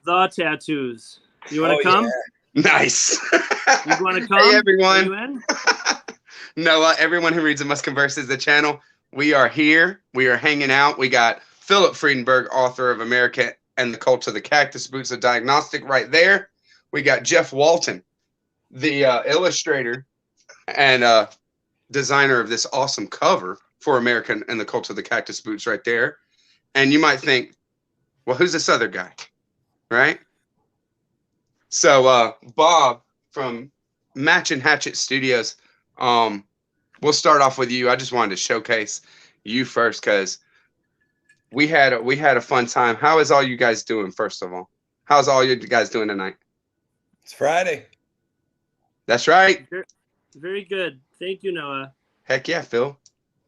The tattoos. You want to come? Yeah. Nice. You want to come? Hey, everyone. Are you in? Noah, everyone who reads and must converse is the channel. We are here. We are hanging out. We got Phillip Freedenberg, author of America and the Cult of the Cactus Boots, a Diagnostic right there. We got Jeff Walton, the illustrator and designer of this awesome cover for American and the Cult of the Cactus Boots right there. And you might think, well, who's this other guy? Right? So Bob from Match and Hatchet Studios, we'll start off with you. I just wanted to showcase you first because we had a fun time. How is all you guys doing, first of all? How's all you guys doing tonight? It's Friday. That's right. Very good. Thank you, Noah. Heck yeah, Phil.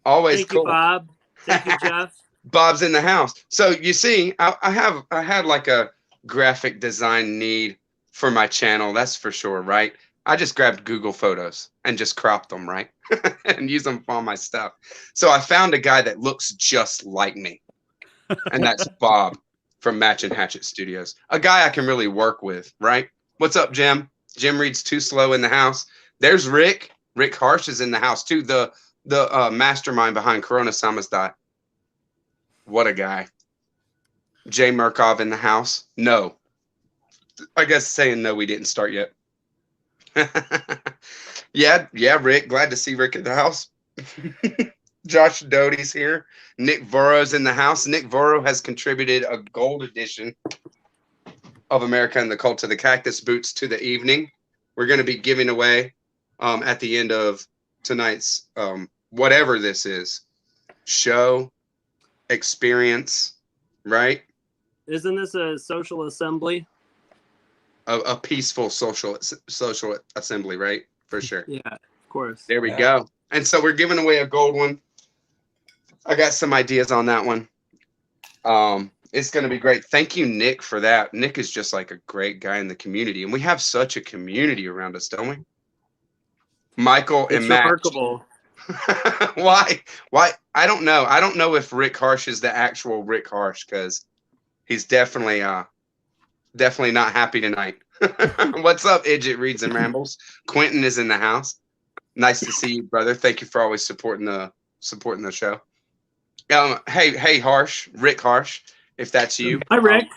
Always Thank cool. you, Bob. Thank you, Jeff. Bob's in the house. So you see, I had like a graphic design need for my channel. That's for sure, right? I just grabbed Google Photos and just cropped them, right? And use them for all my stuff. So I found a guy that looks just like me. And that's Bob from Match and Hatchet Studios. A guy I can really work with, right? What's up, Jim? Jim reads Too Slow in the house. There's Rick. Rick Harsh is in the house too. The mastermind behind Corona Samizdat. What a guy. Jay Murkov in the house. No. I guess saying no, we didn't start yet. yeah, Rick. Glad to see Rick in the house. Josh Doty's here. Nick Voro's in the house. Nick Voro has contributed a gold edition of America and the Cult of the Cactus Boots to the evening. We're going to be giving away at the end of tonight's whatever this is, show, experience, right? Isn't this a social assembly? A peaceful social assembly, right? For sure. Yeah, of course. There we go. And so we're giving away a gold one. I got some ideas on that one. It's going to be great. Thank you, Nick, for that. Nick is just like a great guy in the community. And we have such a community around us, don't we? Michael and Matt. Remarkable. Why? I don't know. I don't know if Rick Harsh is the actual Rick Harsh because he's definitely not happy tonight. What's up, Idget Reads and Rambles? Quentin is in the house. Nice to see you, brother. Thank you for always supporting the show. Hey, Harsh, Rick Harsh, if that's you. Hi, Rick.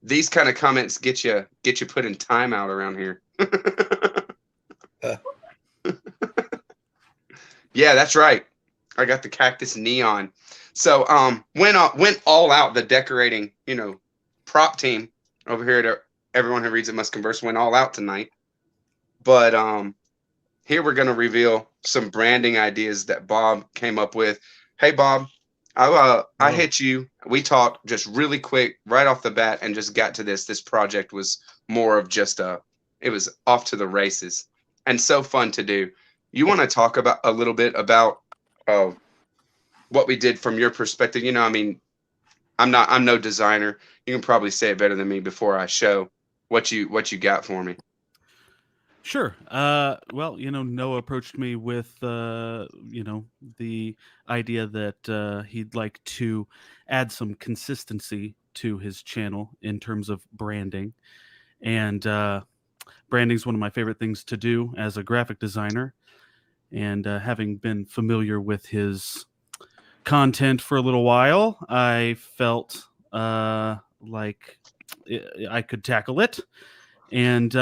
These kind of comments get you put in timeout around here. Yeah, that's right. I got the cactus neon. So went all out. The decorating, prop team over here at Everyone Who Reads It Must Converse went all out tonight. But here we're going to reveal some branding ideas that Bob came up with. Hey, Bob, I hit you. We talked just really quick right off the bat and just got to this. This project was more of just it was off to the races and so fun to do. You want to talk about a little bit about what we did from your perspective? I'm no designer. You can probably say it better than me before I show what you got for me. Sure. Well, Noah approached me with, the idea that he'd like to add some consistency to his channel in terms of branding. And branding is one of my favorite things to do as a graphic designer. And having been familiar with his content for a little while, I felt like I could tackle it. And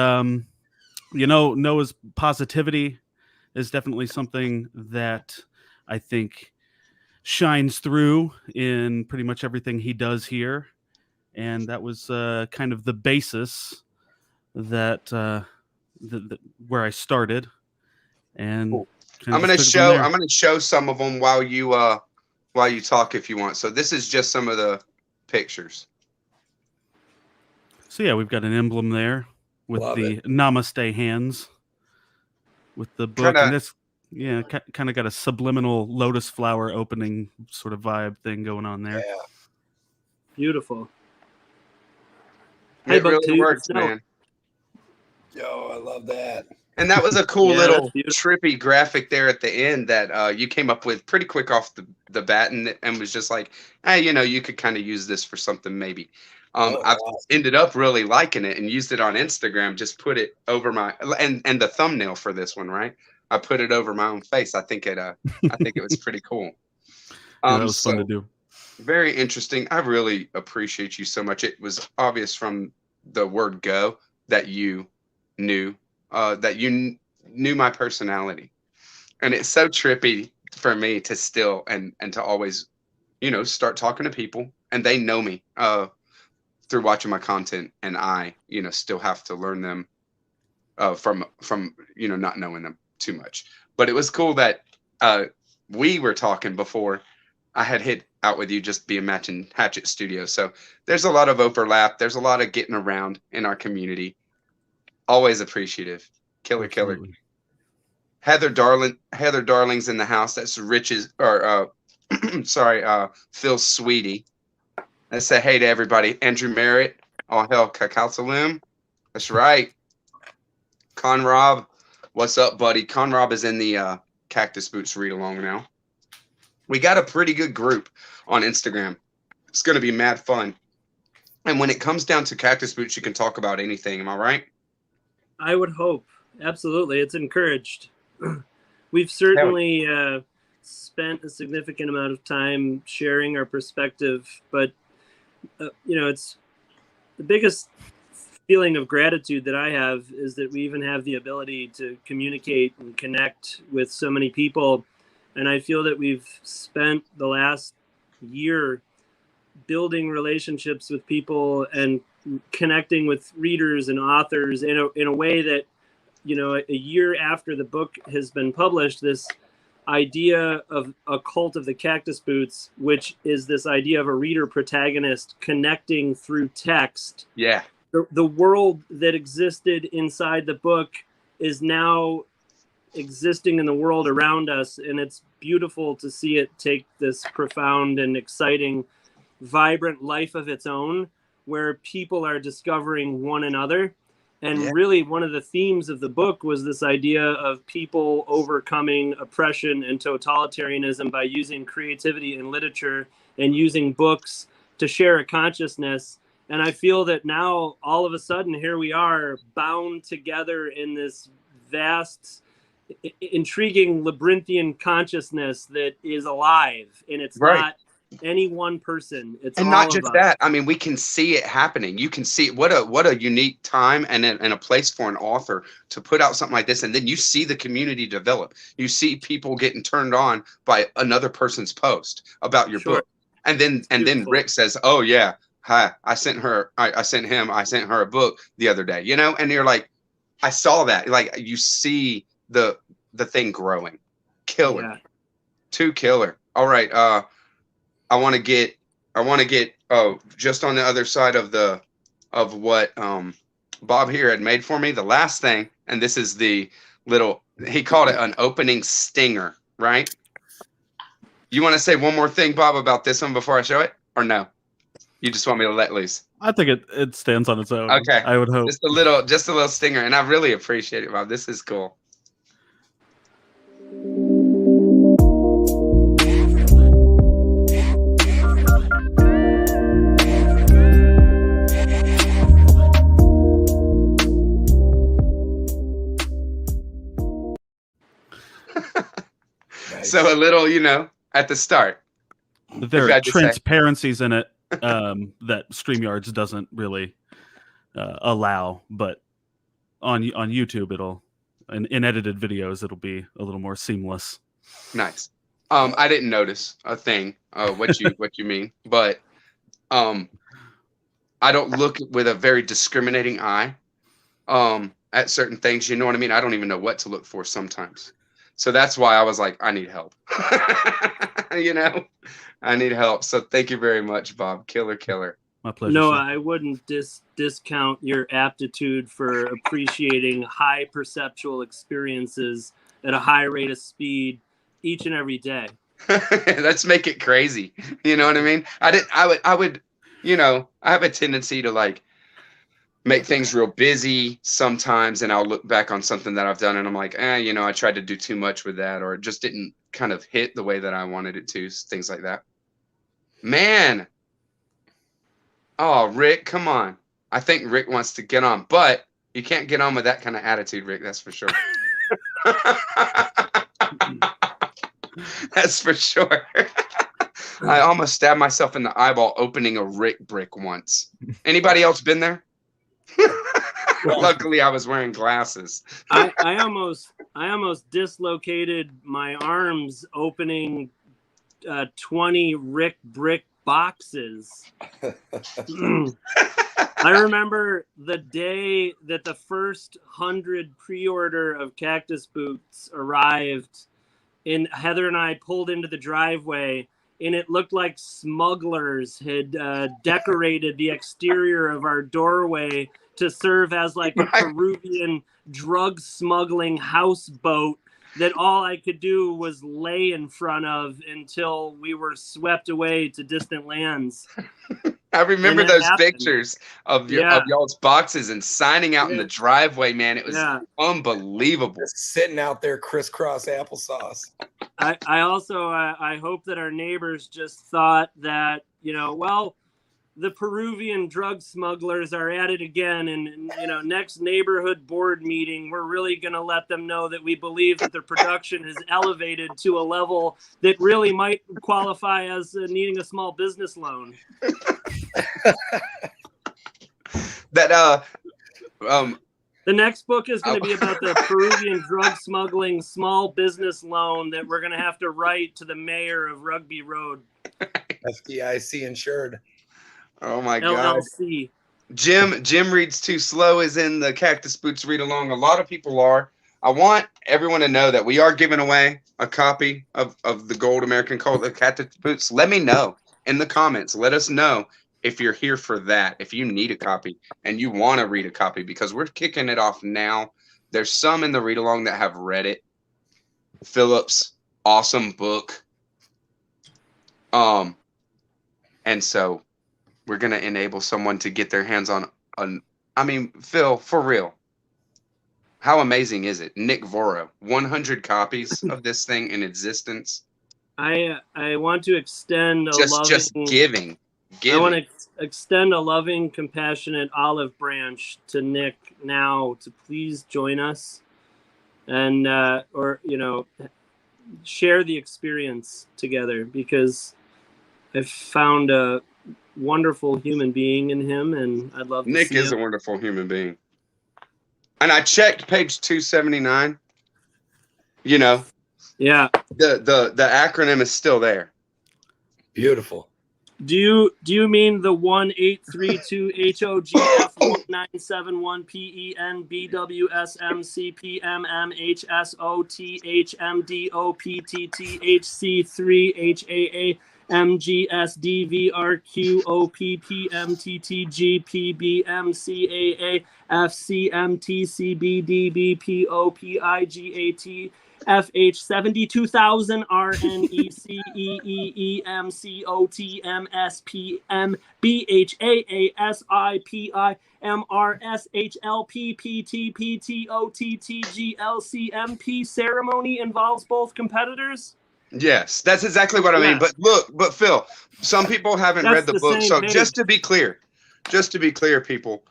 Noah's positivity is definitely something that I think shines through in pretty much everything he does here. And that was kind of the basis that where I started. And cool. I'm going to show some of them while you talk if you want. So this is just some of the pictures. So yeah, we've got an emblem there with Namaste hands with the book. And this, kind of got a subliminal lotus flower opening sort of vibe thing going on there. Yeah. Beautiful. It really works, man. Yo, I love that. And that was a cool little trippy graphic there at the end that you came up with pretty quick off the bat and was just like, hey, you could kind of use this for something maybe. I've wow. ended up really liking it and used it on Instagram. Just put it over my and the thumbnail for this one, right? I put it over my own face. I think it was pretty cool. Yeah, that was fun to So do. very interesting. I really appreciate you so much. It was obvious from the word go that you knew knew my personality, and it's so trippy for me to still and to always, start talking to people and they know me through watching my content, and I, still have to learn them from not knowing them too much. But it was cool that we were talking before I had hit out with you, just being matching Hatchet Studio. So there's a lot of overlap. There's a lot of getting around in our community. Always appreciative. Killer. Absolutely. Heather Darling's in the house. That's Rich's or Phil Sweetie. Let's say hey to everybody. Andrew Merritt. All hell Cacalsalum. That's right. Conrob. What's up, buddy? Conrob is in the Cactus Boots read along now. We got a pretty good group on Instagram. It's going to be mad fun. And when it comes down to Cactus Boots, you can talk about anything. Am I right? I would hope. Absolutely. It's encouraged. We've certainly spent a significant amount of time sharing our perspective, but, it's the biggest feeling of gratitude that I have is that we even have the ability to communicate and connect with so many people. And I feel that we've spent the last year building relationships with people and connecting with readers and authors in a way that, a year after the book has been published, this idea of a cult of the Cactus Boots, which is this idea of a reader protagonist connecting through text. Yeah. The world that existed inside the book is now existing in the world around us, and it's beautiful to see it take this profound and exciting, vibrant life of its own, where people are discovering one another. And really, one of the themes of the book was this idea of people overcoming oppression and totalitarianism by using creativity and literature and using books to share a consciousness. And I feel that now, all of a sudden, here we are bound together in this vast, intriguing labyrinthian consciousness that is alive, and it's not any one person. It's and all not of just us. that. I mean, we can see it happening. You can see what a unique time and a place for an author to put out something like this, and then you see the community develop. You see people getting turned on by another person's post about your book, and then Rick says, "Oh yeah, hi, I sent her a book the other day," and you're like, I saw that. Like, you see the thing growing. Killer. Yeah. Too killer. All right. I want to get just on the other side of what Bob here had made for me. The last thing, and this is the little, he called it an opening stinger, right? You want to say one more thing, Bob, about this one before I show it, or no? You just want me to let loose? I think it stands on its own. Okay. I would hope. Just a little stinger, and I really appreciate it, Bob. This is cool. Nice. So a little, at the start. There are transparencies in it that StreamYards doesn't really allow, but on YouTube in edited videos it'll be a little more seamless. Nice. I didn't notice a thing what you mean, but I don't look with a very discriminating eye at certain things. You know what I mean? I don't even know what to look for sometimes. So that's why I was like, I need help. I need help. So thank you very much, Bob. Killer. My pleasure. No, sir. I wouldn't discount your aptitude for appreciating high perceptual experiences at a high rate of speed each and every day. Let's make it crazy. You know what I mean? I would, I have a tendency to like make things real busy sometimes, and I'll look back on something that I've done and I'm like, I tried to do too much with that, or it just didn't kind of hit the way that I wanted it to, things like that. Man, Oh, Rick, come on. I think Rick wants to get on, but you can't get on with that kind of attitude, Rick. That's for sure. That's for sure. I almost stabbed myself in the eyeball opening a Rick brick once. Anybody else been there? Luckily, I was wearing glasses. I almost dislocated my arms opening 20 Rick brick boxes. I remember the day that the first 100 pre-order of Cactus Boots arrived, and Heather and I pulled into the driveway, and it looked like smugglers had decorated the exterior of our doorway to serve as like a Peruvian drug smuggling houseboat that all I could do was lay in front of until we were swept away to distant lands. I remember those pictures of y'all's boxes and signing out in the driveway, man. It was unbelievable. Just sitting out there crisscross applesauce. I also I hope that our neighbors just thought that, well, the Peruvian drug smugglers are at it again, and next neighborhood board meeting, we're really going to let them know that we believe that their production is elevated to a level that really might qualify as needing a small business loan. The next book is going to be about the Peruvian drug smuggling small business loan that we're going to have to write to the mayor of Rugby Road. FDIC insured. Oh my LLC. God. Jim reads too slow is in the Cactus Boots read along. A lot of people are. I want everyone to know that we are giving away a copy of the Gold American Cult of Cactus Boots. Let me know in the comments. Let us know if you're here for that, if you need a copy and you want to read a copy, because we're kicking it off now. There's some in the read along that have read it. Phillip's awesome book. And so we're going to enable someone to get their hands on, I mean, Phil, for real. How amazing is it? Nick Voro, 100 copies of this thing in existence. I want to extend just giving. I want to extend a loving, compassionate olive branch to Nick now to please join us and share the experience together, because I've found a wonderful human being in him, and I'd love to Nick see is him. a wonderful human being. And I checked page 279. Yeah. The acronym is still there. Beautiful. Do you mean the 1832HOGF19715PENBWSMCPMMHSOTHMDOPTTGPBMCAAFCMTCBDBPOPIGAT FH72,000 RNECEEMCOTMSPMBHASIPIMRSHLPPTPTOTTGLCMP. Ceremony involves both competitors? Yes, that's exactly what I mean. But look, Phil, some people haven't read the book. So just to be clear, people,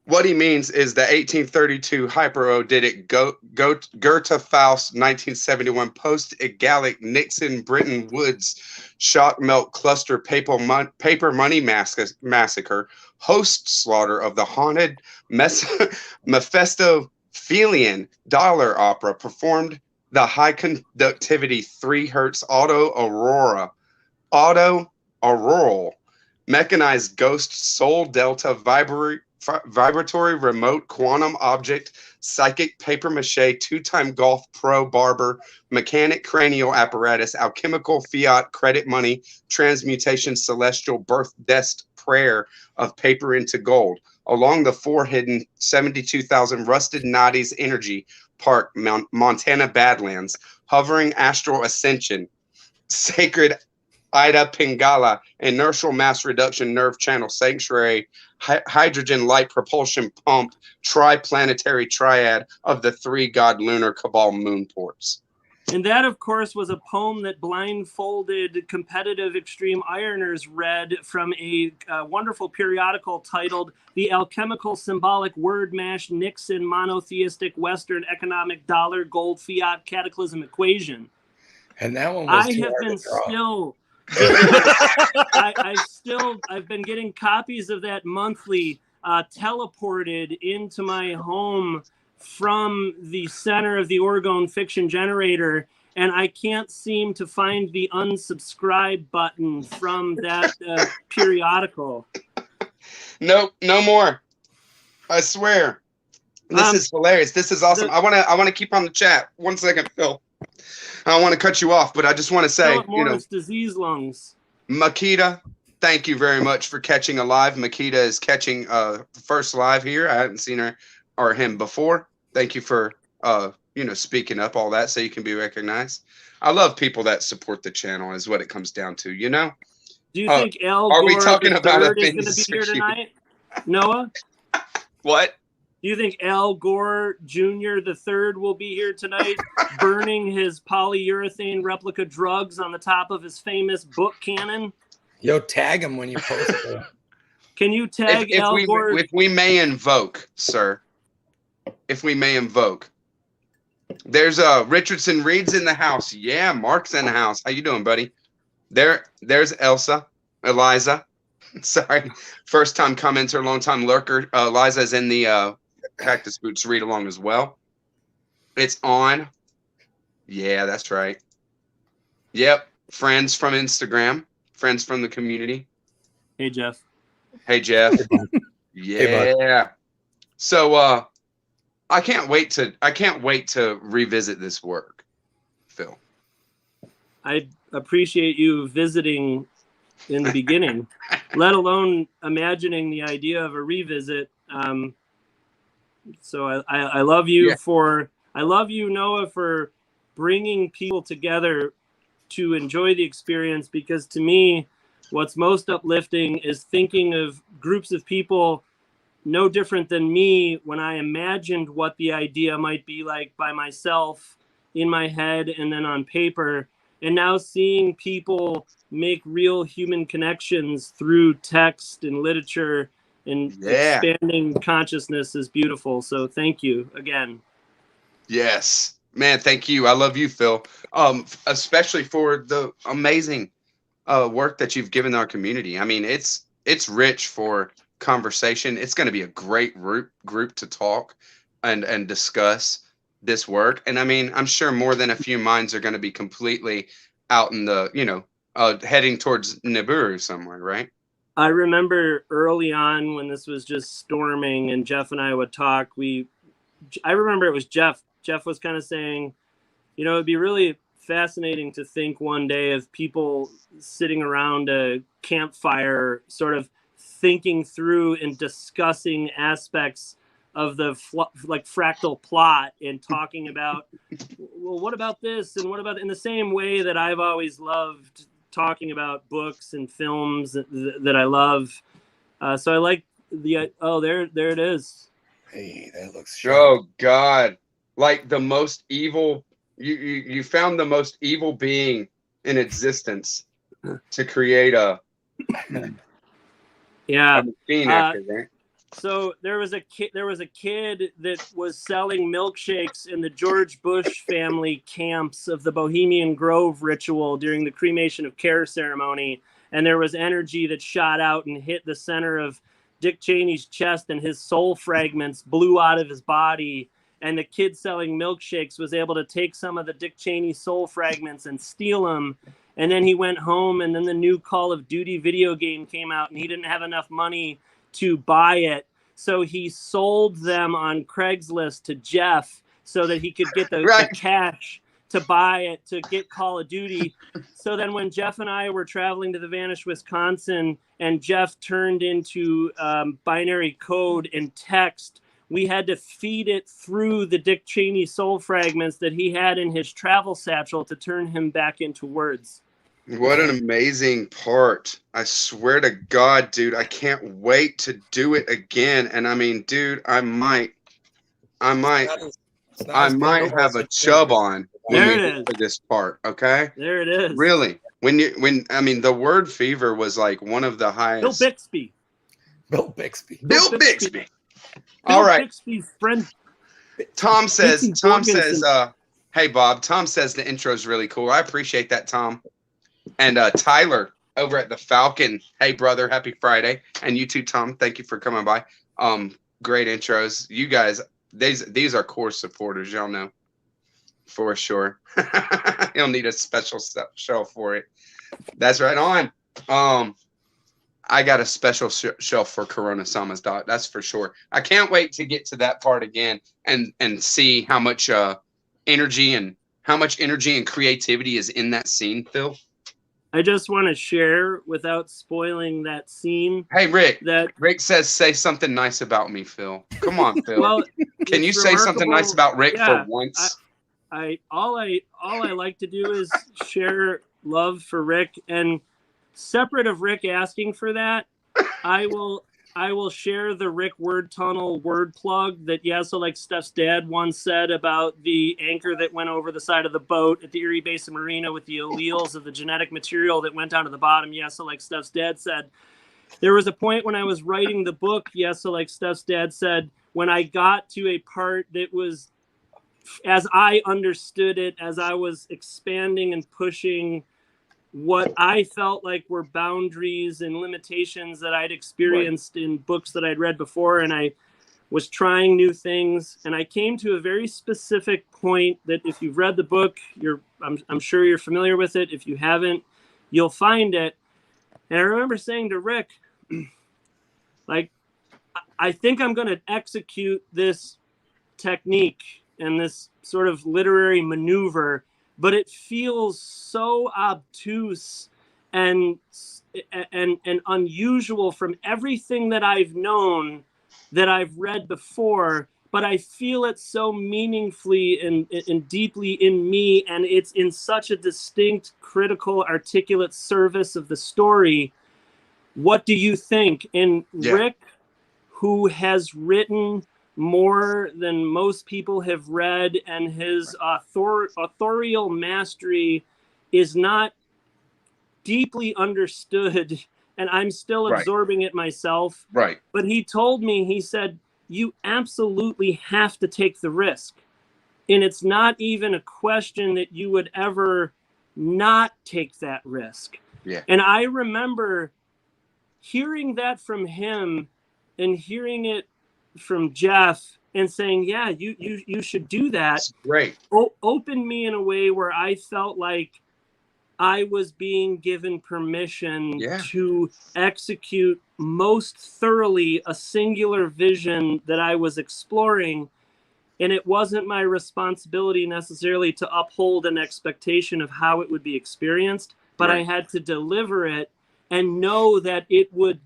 what he means is the 1832 Hyper-Oditic Goethe Faust 1971 post-Egalic Nixon Bretton Woods shock melt cluster paper money massacre host slaughter of the haunted Mephistophelian dollar opera performed the high conductivity 3 Hz auroral mechanized ghost soul delta vibratory remote quantum object psychic paper mache 2-time golf pro barber mechanic cranial apparatus alchemical fiat credit money transmutation celestial birth dest prayer of paper into gold along the 4 hidden 72,000 rusted noddies energy park Montana Badlands hovering astral ascension sacred Ida Pingala, inertial mass reduction nerve channel sanctuary, hydrogen light propulsion pump, triplanetary triad of the 3 god lunar cabal moon ports. And that, of course, was a poem that blindfolded competitive extreme ironers read from a wonderful periodical titled The Alchemical Symbolic Word Mash Nixon Monotheistic Western Economic Dollar Gold Fiat Cataclysm Equation. And that one was I too have hard been to draw. still getting, I've been getting copies of that monthly teleported into my home from the center of the Oregon Fiction Generator, and I can't seem to find the unsubscribe button from that periodical. Nope, no more. I swear. This is hilarious. This is awesome. I want to keep on the chat. 1 second, Phil. I don't want to cut you off, but I just want to say, Morris disease lungs. Makita, thank you very much for catching a live. Makita is catching the first live here. I haven't seen her or him before. Thank you for speaking up, all that, so you can be recognized. I love people that support the channel is what it comes down to, you know? Do you think Al are Gore we talking about III is going to be here tonight? Noah? What? Do you think Al Gore Jr. III will be here tonight, burning his polyurethane replica drugs on the top of his famous book cannon? Yo, tag him when you post it. Can you tag Al Gore? If we may invoke, sir. If we may invoke. There's Richardson Reed's in the house. Yeah, Mark's in the house. How you doing, buddy? There's Eliza. Sorry. First time commenter, long time lurker. Eliza's in the Cactus Boots read along as well. It's on. Yeah, that's right. Yep. Friends from Instagram. Friends from the community. Hey, Jeff. Hey, Jeff. Yeah. Hey, So I can't wait to revisit this work, Phil. I appreciate you visiting in the beginning, let alone imagining the idea of a revisit. So I love you I love you, Noah, for bringing people together to enjoy the experience, because to me, what's most uplifting is thinking of groups of people no different than me when I imagined what the idea might be like by myself in my head and then on paper, and now seeing people make real human connections through text and literature and expanding consciousness is beautiful. So thank you again. Yes, man. Thank you. I love you, Phil. Especially for the amazing work that you've given our community. I mean, it's rich for conversation. It's going to be a great group to talk and discuss this work. And I mean, I'm sure more than a few minds are going to be completely out in the, heading towards Nibiru somewhere, right? I remember early on when this was just storming and Jeff and I would talk, I remember it was Jeff. Jeff was kind of saying, it'd be really fascinating to think one day of people sitting around a campfire, sort of thinking through and discussing aspects of the fractal plot and talking about, well, what about this? And what about, in the same way that I've always loved talking about books and films that I love. So I like there it is. Hey, that looks Oh God. Like the most evil, you found the most evil being in existence to create a machine after, right? So there was a kid that was selling milkshakes in the George Bush family camps of the Bohemian Grove ritual during the cremation of care ceremony, and there was energy that shot out and hit the center of Dick Cheney's chest, and his soul fragments blew out of his body. And the kid selling milkshakes was able to take some of the Dick Cheney soul fragments and steal them. And then he went home, and then the new Call of Duty video game came out, and he didn't have enough money to buy it. So he sold them on Craigslist to Jeff so that he could get the cash to buy it, to get Call of Duty. So then when Jeff and I were traveling to the Vanished Wisconsin and Jeff turned into binary code and text, we had to feed it through the Dick Cheney soul fragments that he had in his travel satchel to turn him back into words. What an amazing part. I swear to God, dude, I can't wait to do it again. And I mean, dude, I might have a chub on There it is. For this part, okay? There it is. Really? The word fever was like one of the highest. Bill Bixby. Bill Bixby. Bill Bixby. Bill All right. Bixby's friend. Tom says, Jorgensen. hey, Bob, Tom says the intro is really cool. I appreciate that, Tom. And Tyler over at the Falcon. Hey, brother, happy Friday. And you too, Tom. Thank you for coming by. Great intros. You guys, these are core supporters. Y'all know for sure. You'll need a special shelf for it. That's right on. I got a special shelf for Corona Sama's dot. That's for sure. I can't wait to get to that part again and see how much energy and creativity is in that scene, Phil. I just want to share without spoiling that scene. Hey, Rick. That Rick says, say something nice about me, Phil. Come on, Phil. Well, can you say something nice about Rick for once? All I like to do is share love for Rick, and separate of Rick asking for that, I will share the Rick word tunnel word plug that so like Steph's dad once said about the anchor that went over the side of the boat at the Erie Basin Marina with the alleles of the genetic material that went down to the bottom. So like Steph's dad said, there was a point when I was writing the book. So like Steph's dad said, when I got to a part that was, as I understood it, as I was expanding and pushing what I felt like were boundaries and limitations that I'd experienced in books that I'd read before, and I was trying new things, and I came to a very specific point that if you've read the book, I'm sure you're familiar with it. If you haven't, you'll find it. And I remember saying to Rick, like, I think I'm going to execute this technique and this sort of literary maneuver, but it feels so obtuse and unusual from everything that I've known, that I've read before, but I feel it so meaningfully and deeply in me, and it's in such a distinct, critical, articulate service of the story. What do you think? And Rick, who has written more than most people have read, and his authorial mastery is not deeply understood, and I'm still absorbing it myself. Right. But he told me, he said, you absolutely have to take the risk. And it's not even a question that you would ever not take that risk. Yeah. And I remember hearing that from him and hearing it from Jeff and saying, yeah, you should do that. That's great. Opened me in a way where I felt like I was being given permission to execute most thoroughly a singular vision that I was exploring. And it wasn't my responsibility necessarily to uphold an expectation of how it would be experienced, but I had to deliver it and know that it would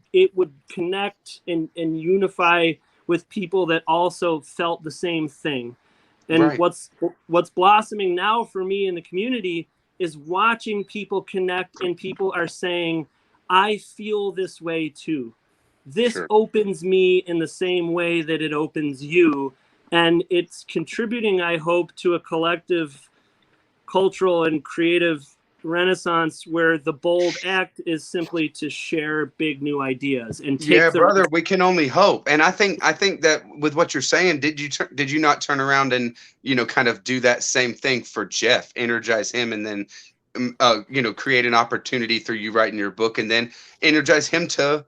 connect and unify with people that also felt the same thing. And what's blossoming now for me in the community is watching people connect, and people are saying, I feel this way too. This opens me in the same way that it opens you. And it's contributing, I hope, to a collective cultural and creative renaissance where the bold act is simply to share big new ideas and take brother, we can only hope. And I think that with what you're saying, did you not turn around and kind of do that same thing for Jeff, energize him, and then create an opportunity through you writing your book, and then energize him to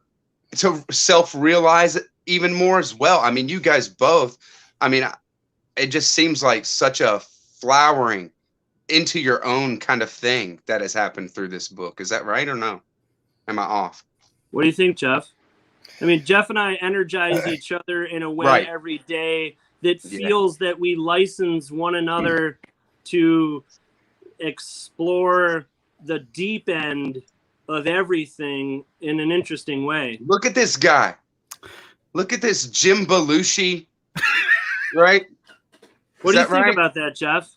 self-realize even more as well? I mean, you guys both, it just seems like such a flowering into your own kind of thing that has happened through this book. Is that right or no? Am I off? What do you think, Jeff? I mean, Jeff and I energize each other in a way every day that feels that we license one another to explore the deep end of everything in an interesting way. Look at this guy. Look at this Jim Belushi. Right? What do you think about that, Jeff?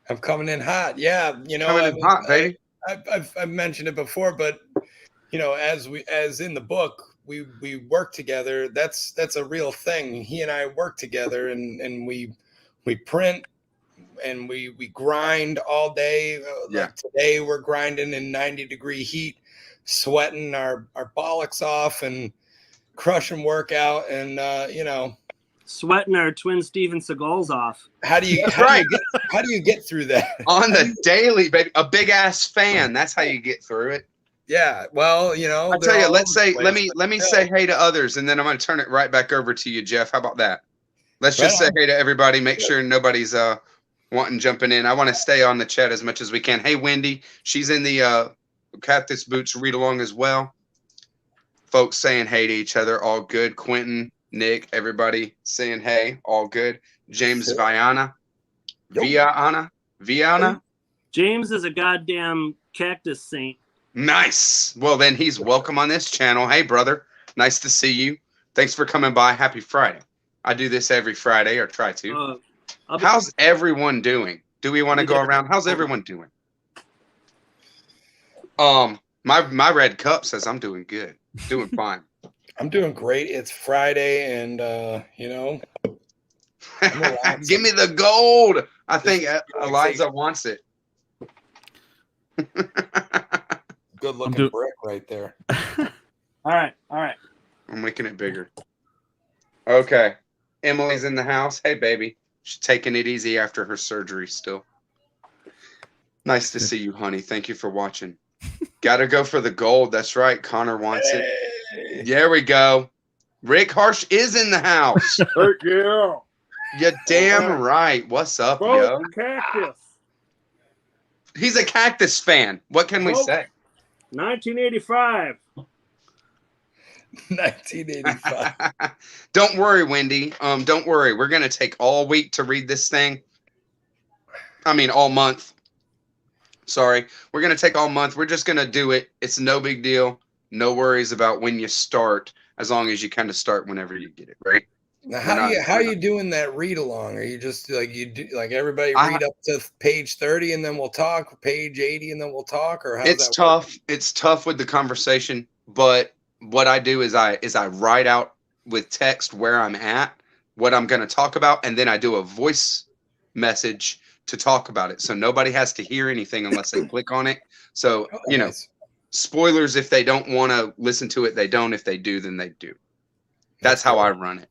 I'm coming in hot. Yeah, coming in hot, baby. I've mentioned it before, but as in the book, we work together. That's a real thing. He and I work together, and we print and we grind all day. Yeah. Like today we're grinding in 90-degree heat, sweating our bollocks off and crushing workout, and Sweating our twin Steven Seagals off. how do you get through that On the daily, baby? A big ass fan. That's how you get through it. Yeah, well, I'll tell you. Let's say let me say hey to others, and then I'm going to turn it right back over to you, Jeff. How about that? Let's just say hey to everybody. Make sure nobody's wanting jumping in. I want to stay on the chat as much as we can. Hey, Wendy, she's in the Cactus Boots read along as well. Folks saying hey to each other, all good. Quentin, Nick, everybody saying hey, all good. James Viana. James is a goddamn cactus saint. Nice. Well, then he's welcome on this channel. Hey, brother. Nice to see you. Thanks for coming by. Happy Friday. I do this every Friday, or try to. How's everyone doing? Do we want to go around? How's everyone doing? My red cup says I'm doing good. Doing fine. I'm doing great. It's Friday, and give me the gold. I think Eliza wants it. Good looking brick right there. All right. I'm making it bigger. Okay. Emily's in the house. Hey, baby. She's taking it easy after her surgery still. Nice to see you, honey. Thank you for watching. Gotta go for the gold. That's right. Connor wants it. There we go. Rick Harsh is in the house. Yeah. You're damn right. What's up, yo? Cactus. He's a Cactus fan. What can we say? 1985. 1985. Don't worry, Wendy. Don't worry. We're gonna take all week to read this thing. I mean, all month. Sorry. We're gonna take all month. We're just gonna do it. It's no big deal. No worries about when you start, as long as you kind of start whenever you get it, right? Now, how are you doing that read along? Are you just like everybody read up to page 30 and then we'll talk, page 80 and then we'll talk, or how's it's that tough. work? It's tough with the conversation, but what I do is I write out with text where I'm at, what I'm going to talk about, and then I do a voice message to talk about it. So nobody has to hear anything unless they click on it. So, Nice. Spoilers, if they don't want to listen to it, they don't. If they do, then they do. That's how I run it.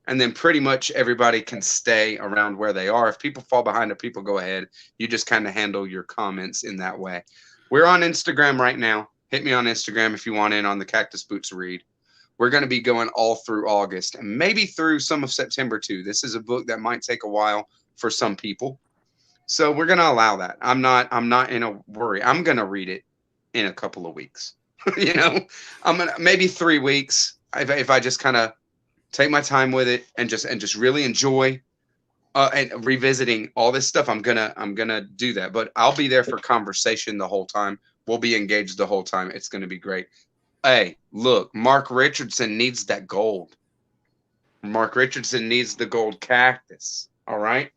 And then pretty much everybody can stay around where they are. If people fall behind, if people go ahead, you just kind of handle your comments in that way. We're on Instagram right now. Hit me on Instagram if you want in on the Cactus Boots read. We're going to be going all through August and maybe through some of September too. This is a book that might take a while for some people. So we're going to allow that. I'm not in a worry. I'm going to read it in a couple of weeks. I'm going to maybe 3 weeks if I just kind of take my time with it and just really enjoy and revisiting all this stuff. I'm gonna do that, but I'll be there for conversation the whole time. We'll be engaged the whole time. It's gonna be great. Hey, look, Mark Richardson needs that gold. Mark Richardson needs the gold cactus. All right.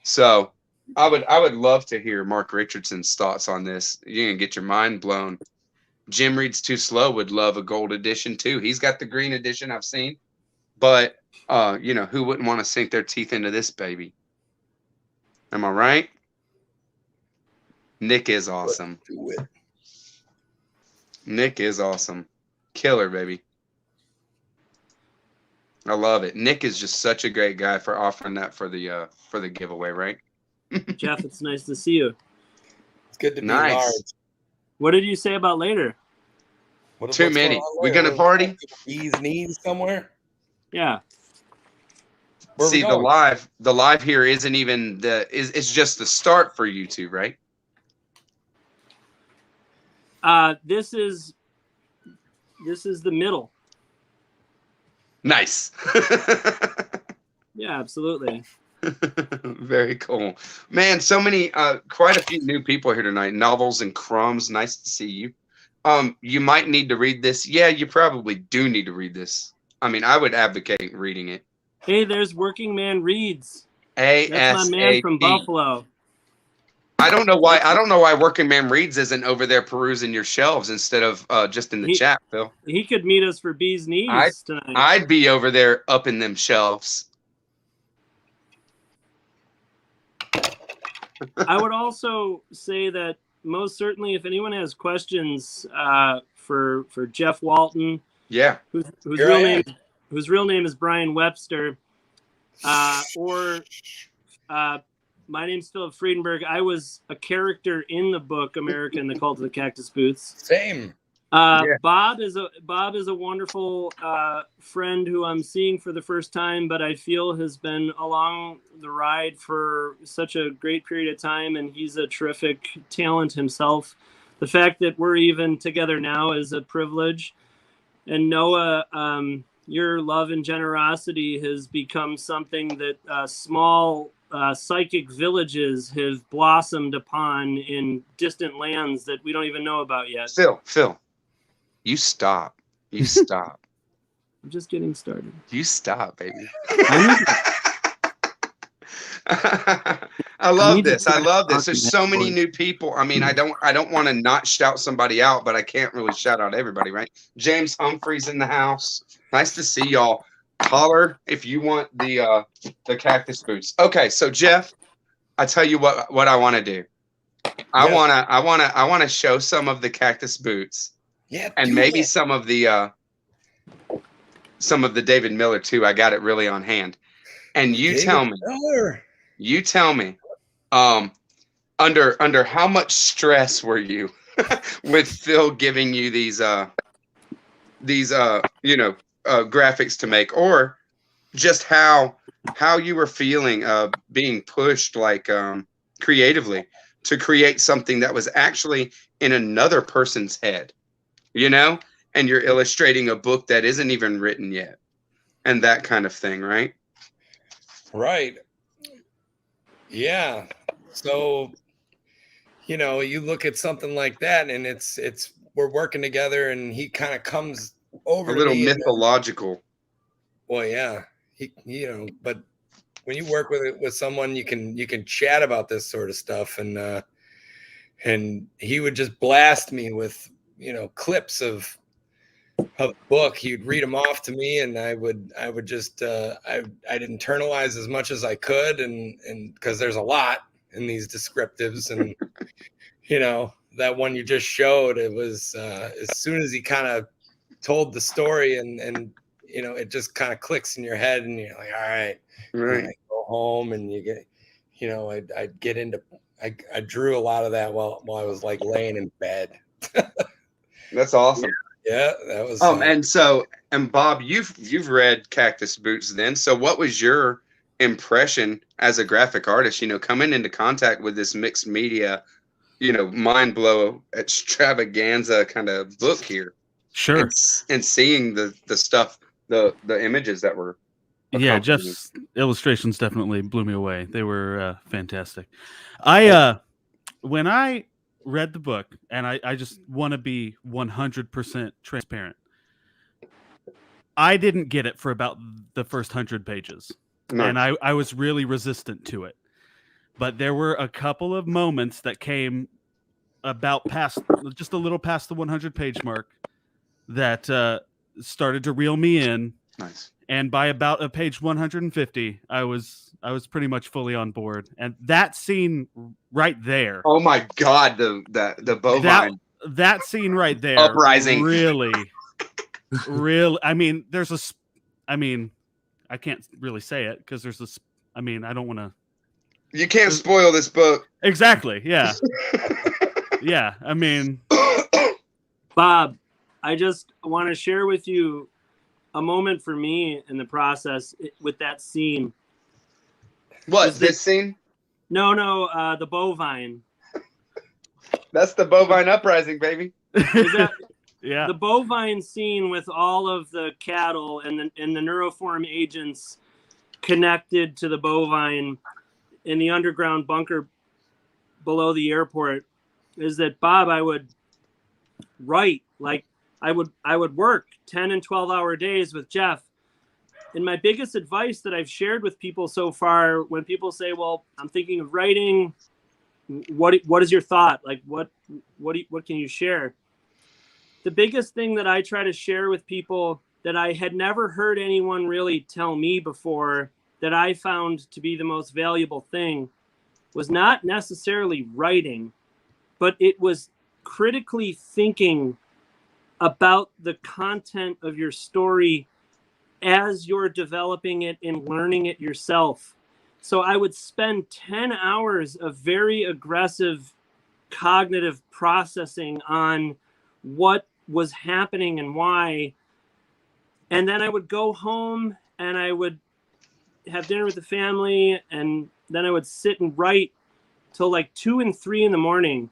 So I would love to hear Mark Richardson's thoughts on this. You're gonna get your mind blown. Jim Reads Too Slow would love a gold edition too. He's got the green edition I've seen. But, who wouldn't want to sink their teeth into this baby? Am I right? Nick is awesome. Nick is awesome. Killer, baby. I love it. Nick is just such a great guy for offering that for the giveaway, right? Jeff, it's nice to see you. It's good to be Nice. large. What did you say about later? Too many. We gonna party? Bees knees somewhere? Yeah. See, the live here isn't even it's just the start for you two, right? This is the middle. Nice. Yeah, absolutely. Very cool, man. So many, quite a few new people here tonight. Novels and Crumbs. Nice to see you. You might need to read this. Yeah, you probably do need to read this. I mean, I would advocate reading it. Hey, there's Working Man Reads. ASAP. That's my man from Buffalo. I don't know why Working Man Reads isn't over there perusing your shelves instead of just in the chat, Phil. He could meet us for Bee's Knees tonight. I'd be over there up in them shelves. I would also say that most certainly, if anyone has questions for Jeff Walton, whose real name is Brian Webster, or my name's Phillip Freedenberg. I was a character in the book America and the Cult of the Cactus Boots. Same. Bob is a wonderful friend who I'm seeing for the first time, but I feel has been along the ride for such a great period of time, and he's a terrific talent himself. The fact that we're even together now is a privilege. And Noah, your love and generosity has become something that small psychic villages have blossomed upon in distant lands that we don't even know about yet. Phil. You stop. You stop. I'm just getting started. You stop, baby. I love this. There's so many new people. I mean, I don't want to not shout somebody out, but I can't really shout out everybody, right? James Humphrey's in the house. Nice to see y'all. Holler if you want the Cactus Boots. Okay, so Jeff, I tell you what I want to do. I want to show some of the Cactus Boots. Yeah, and maybe some of the David Miller too. I got it really on hand. And you tell me, under how much stress were you with Phil giving you these graphics to make, or just how you were feeling being pushed like creatively to create something that was actually in another person's head. And you're illustrating a book that isn't even written yet, and that kind of thing, right? Right. Yeah. So, you look at something like that, and it's we're working together, and he kind of comes over a little to me mythological. Well, yeah, but when you work with someone, you can chat about this sort of stuff, and he would just blast me with clips of the book. He'd read them off to me, and I would just I'd internalize as much as I could, and because there's a lot in these descriptives, and that one you just showed, it was as soon as he kind of told the story, and it just kind of clicks in your head, and you're like, all right. And I go home, and you get I'd get into I drew a lot of that while I was like laying in bed. That's awesome. Yeah, that was. And Bob, you've read Cactus Boots then. So what was your impression as a graphic artist? Coming into contact with this mixed media, mind blow extravaganza kind of book here. Sure. And seeing the stuff, the images that were. Yeah, Jeff's illustrations definitely blew me away. They were fantastic. When I read the book, and I just want to be 100% transparent, I didn't get it for about the first 100 pages. Nice. And I was really resistant to it. But there were a couple of moments that came just a little past the 100 page mark that started to reel me in. Nice. And by about page 150, I was pretty much fully on board. And that scene right there. Oh my God, the bovine. That scene right there. Uprising. Really. I mean, I can't really say it because there's this. I mean, I don't want to. You can't spoil this book. Exactly. Yeah. Yeah. I mean, Bob, I just want to share with you a moment for me in the process with that scene. What, this scene? No, the bovine. That's the bovine uprising, baby. Yeah. The bovine scene with all of the cattle and the neuroform agents connected to the bovine in the underground bunker below the airport is that, Bob, I would write like I would work 10 and 12-hour days with Jeff. And my biggest advice that I've shared with people so far, when people say, well, I'm thinking of writing, what is your thought? Like, what can you share? The biggest thing that I try to share with people that I had never heard anyone really tell me before, that I found to be the most valuable thing, was not necessarily writing, but it was critically thinking about the content of your story as you're developing it and learning it yourself. So I would spend 10 hours of very aggressive cognitive processing on what was happening and why. And then I would go home and I would have dinner with the family, and then I would sit and write till like 2 and 3 in the morning,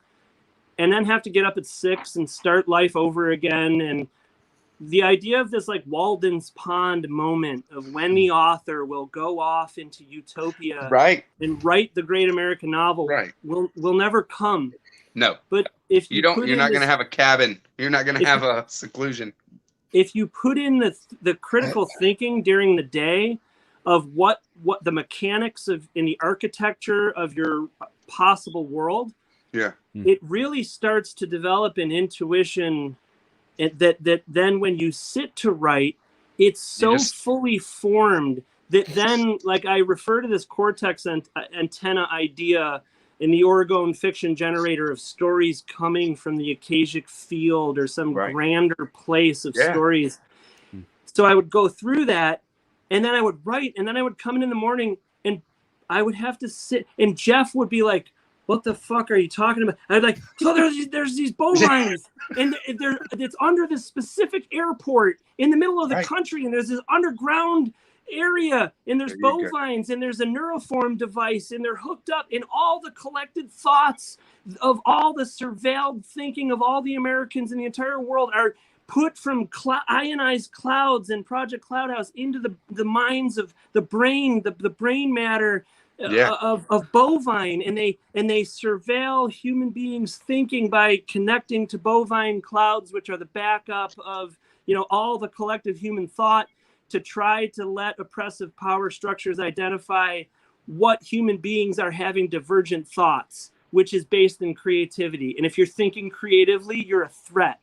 and then have to get up at 6 and start life over again. And the idea of this like Walden's Pond moment of when the author will go off into utopia Right. and write the great American novel Right. will never come. No. But if you're not going to have a cabin. You're not going to have a seclusion. If you put in the critical thinking during the day of what the mechanics of in the architecture of your possible world, yeah, it really starts to develop an intuition that then when you sit to write, it's so fully formed that then, like I refer to this cortex antenna idea in the Oregon fiction generator of stories coming from the Akashic field or some grander place of stories. So I would go through that, and then I would write, and then I would come in the morning, and I would have to sit, and Jeff would be like, "What the fuck are you talking about?" I'd like, "So there's these bovines, and it's under this specific airport in the middle of the country, and there's this underground area, and there's bovines, and there's a neuroform device, and they're hooked up, and all the collected thoughts of all the surveilled thinking of all the Americans in the entire world are put from ionized clouds and Project Cloudhouse into the minds of the brain, the brain matter of bovine, and they surveil human beings thinking by connecting to bovine clouds, which are the backup of all the collective human thought, to try to let oppressive power structures identify what human beings are having divergent thoughts, which is based in creativity. And if you're thinking creatively, you're a threat.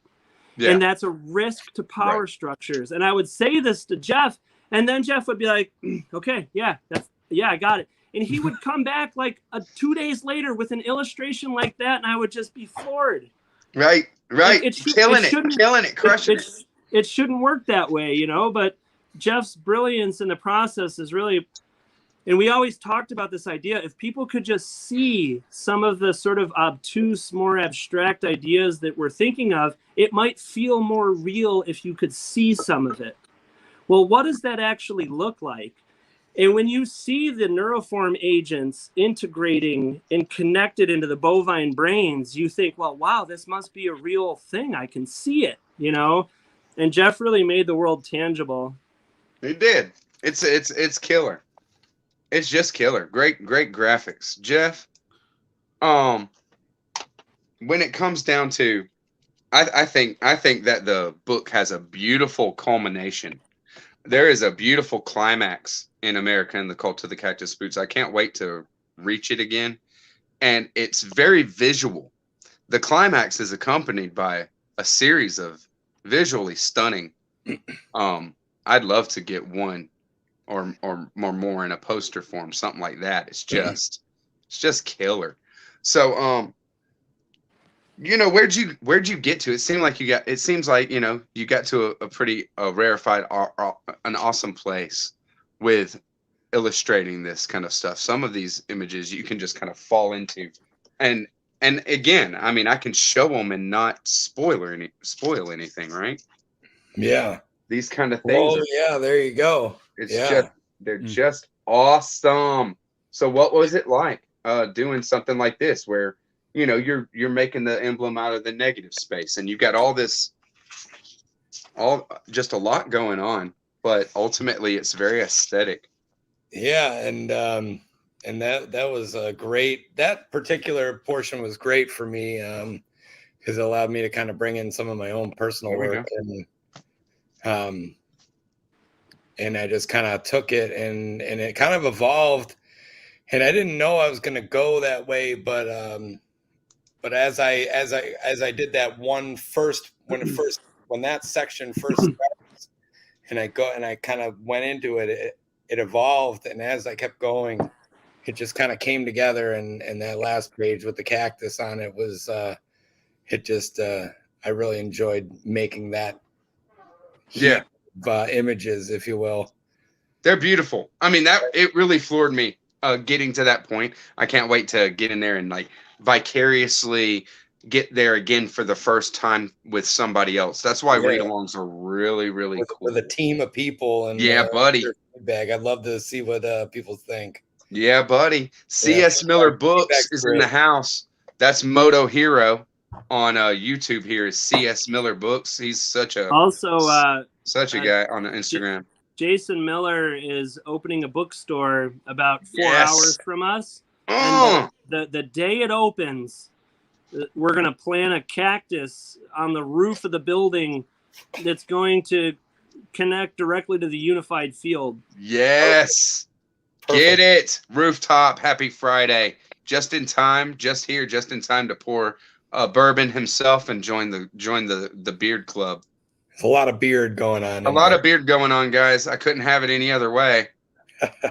Yeah. And that's a risk to power structures. And I would say this to Jeff, and then Jeff would be like, okay, I got it. And he would come back like 2 days later with an illustration like that, and I would just be floored. Right. Killing it, crushing it. It shouldn't work that way, but Jeff's brilliance in the process is really, and we always talked about this idea, if people could just see some of the sort of obtuse, more abstract ideas that we're thinking of, it might feel more real if you could see some of it. Well, what does that actually look like? And when you see the neuroform agents integrating and connected into the bovine brains, you think, well, wow, this must be a real thing. I can see it, And Jeff really made the world tangible. He did. It's killer. It's just killer. Great graphics. Jeff, when it comes down to, I think that the book has a beautiful culmination. There is a beautiful climax in America in the Cult of the Cactus Boots. I can't wait to reach it again. And it's very visual. The climax is accompanied by a series of visually stunning. I'd love to get one or more in a poster form, something like that. It's just killer. So, where'd you get to? It seems like you got to a pretty rarefied, an awesome place with illustrating this kind of stuff. Some of these images you can just kind of fall into, and again, I mean, I can show them and not spoil anything, right? Yeah. These kind of things. Oh, yeah, there you go. They're just awesome. So what was it like doing something like this where, you're making the emblem out of the negative space, and you've got just a lot going on, but ultimately it's very aesthetic. Yeah. And that was great. That particular portion was great for me because it allowed me to kind of bring in some of my own personal work. And I just kind of took it and it kind of evolved, and I didn't know I was going to go that way. But as I did that when that section first starts, and I kind of went into it, it evolved. And as I kept going, it just kind of came together, and that last page with the cactus on it was it just I really enjoyed making that heap of images, if you will. They're beautiful. I mean, that it really floored me getting to that point. I can't wait to get in there and like vicariously get there again for the first time with somebody else. That's why read-alongs are really, really cool. With a team of people and buddy. Feedback. I'd love to see what people think. Yeah, buddy. C.S. Miller Books is in the house. That's Moto Hero on YouTube. Here is C.S. Miller Books. He's such a guy on Instagram. Jason Miller is opening a bookstore about 4 hours from us. And the day it opens, we're going to plant a cactus on the roof of the building that's going to connect directly to the unified field. Yes. Perfect. Get it. Rooftop. Happy Friday. Just in time, just in time to pour bourbon himself and join the beard club. There's a lot of beard going on. A lot of beard going on, guys. I couldn't have it any other way.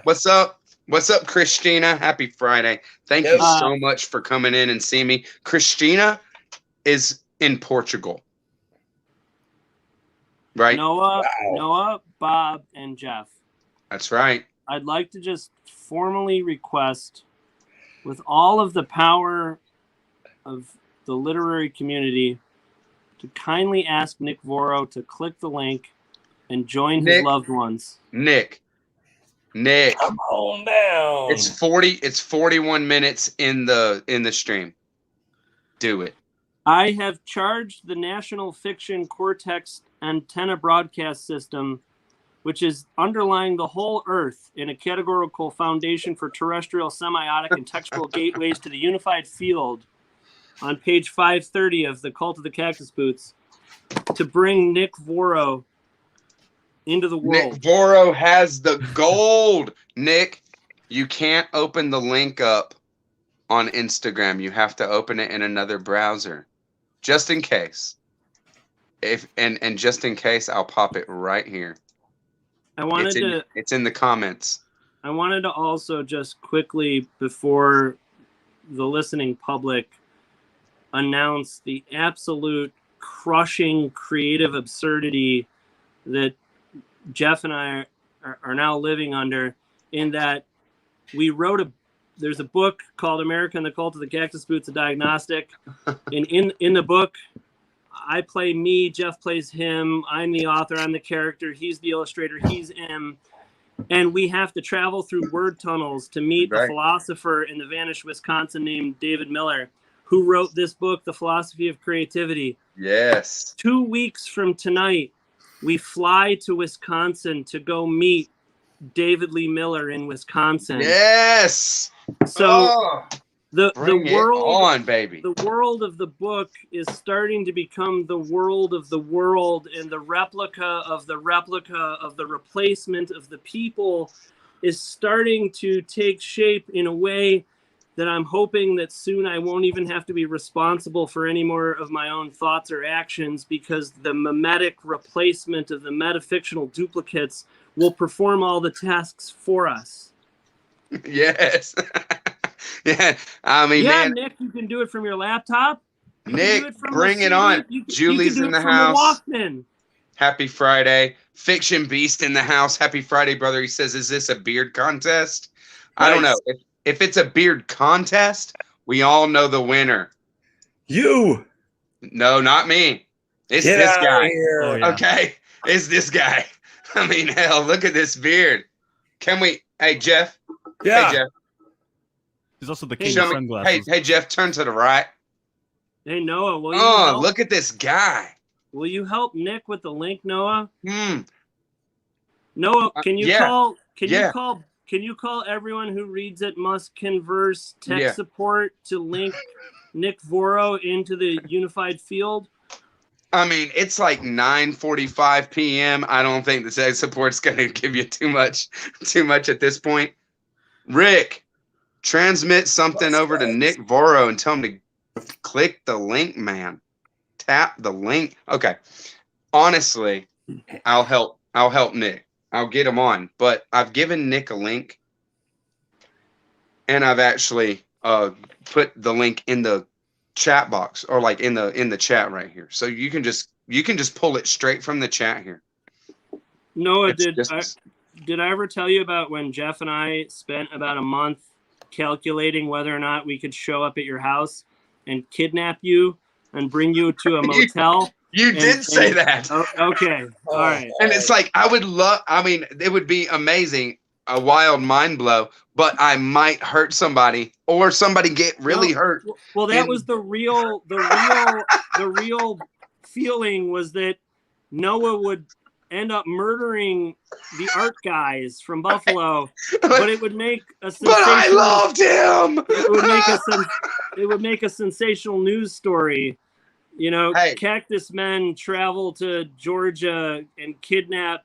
What's up? What's up, Christina? Happy Friday. Thank you so much for coming in and seeing me. Christina is in Portugal. Right? Noah, Bob, and Jeff. That's right. I'd like to just formally request, with all of the power of the literary community, to kindly ask Nick Voro to click the link and join his loved ones. Nick. Come on down. It's 41 minutes in the stream. Do it. I have charged the National Fiction Cortex Antenna Broadcast System, which is underlying the whole Earth in a categorical foundation for terrestrial, semiotic, and textual gateways to the unified field, on page 530 of the Cult of the Cactus Boots, to bring Nick Voro into the world. Nick Voro has the gold. Nick, you can't open the link up on Instagram. You have to open it in another browser, just in case. And just in case, I'll pop it right here. It's in the comments. I wanted to also just quickly, before the listening public, announce the absolute crushing creative absurdity that Jeff and I are now living under, in that we wrote there's a book called America and the Cult of the Cactus Boots, a Diagnostic. And in the book, I play me, Jeff plays him, I'm the author, I'm the character, he's the illustrator, he's him. And we have to travel through word tunnels to meet a philosopher in the vanished Wisconsin named David Miller, who wrote this book, The Philosophy of Creativity. Yes. 2 weeks from tonight, we fly to Wisconsin to go meet David Lee Miller in Wisconsin. Yes. So the world, baby. The world of the book is starting to become the world of the world, and the replica of the replacement of the people is starting to take shape in a way that I'm hoping that soon I won't even have to be responsible for any more of my own thoughts or actions, because the mimetic replacement of the metafictional duplicates will perform all the tasks for us. Yes. Yeah. I mean, man, Nick, you can do it from your laptop. Nick, bring it on. Julie's in the house. Happy Friday. Fiction Beast in the house. Happy Friday, brother. He says, is this a beard contest? Nice. I don't know. If it's a beard contest, we all know the winner. You. No, not me. It's Get this out guy. Of here. Oh, yeah. Okay. It's this guy. I mean, hell, look at this beard. Can we? Hey, Jeff. Yeah. Hey, Jeff. He's also the king of sunglasses. Hey, Jeff, turn to the right. Hey, Noah, will you help? Look at this guy. Will you help Nick with the link, Noah? Noah, can you call? Can you call everyone who reads it must converse tech support to link Nick Voro into the unified field? I mean, it's like 9:45 p.m. I don't think the tech support's going to give you too much at this point. Rick, transmit something over to Nick Voro and tell him to click the link, man. Tap the link. Okay. Honestly, I'll help Nick. I'll get him on, but I've given Nick a link. and I've actually put the link in the chat box, or like in the chat right here. So you can just pull it straight from the chat here. Noah, did I ever tell you about when Jeff and I spent about a month calculating whether or not we could show up at your house and kidnap you and bring you to a motel? You did say that. Okay. All right. And it's like, it would be amazing, a wild mind blow, but I might hurt somebody, or somebody get really hurt. Well, that was the real feeling, was that Noah would end up murdering the art guys from Buffalo, but it would make a sensational, but I loved him. It would make a sensational news story. You know, Cactus men travel to Georgia and kidnap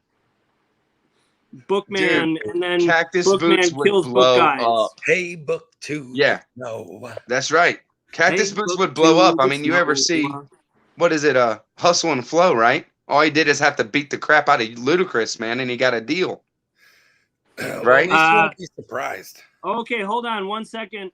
Bookman, and then Cactus Bookman Boots would kills blow Book guys. up. Hey, Book 2. Yeah. No. That's right. Cactus Boots would blow up. I mean, you ever see, what is it, Hustle and Flow, right? All he did is have to beat the crap out of Ludacris, man, and he got a deal. Right? Well, won't be surprised. Okay, hold on 1 second.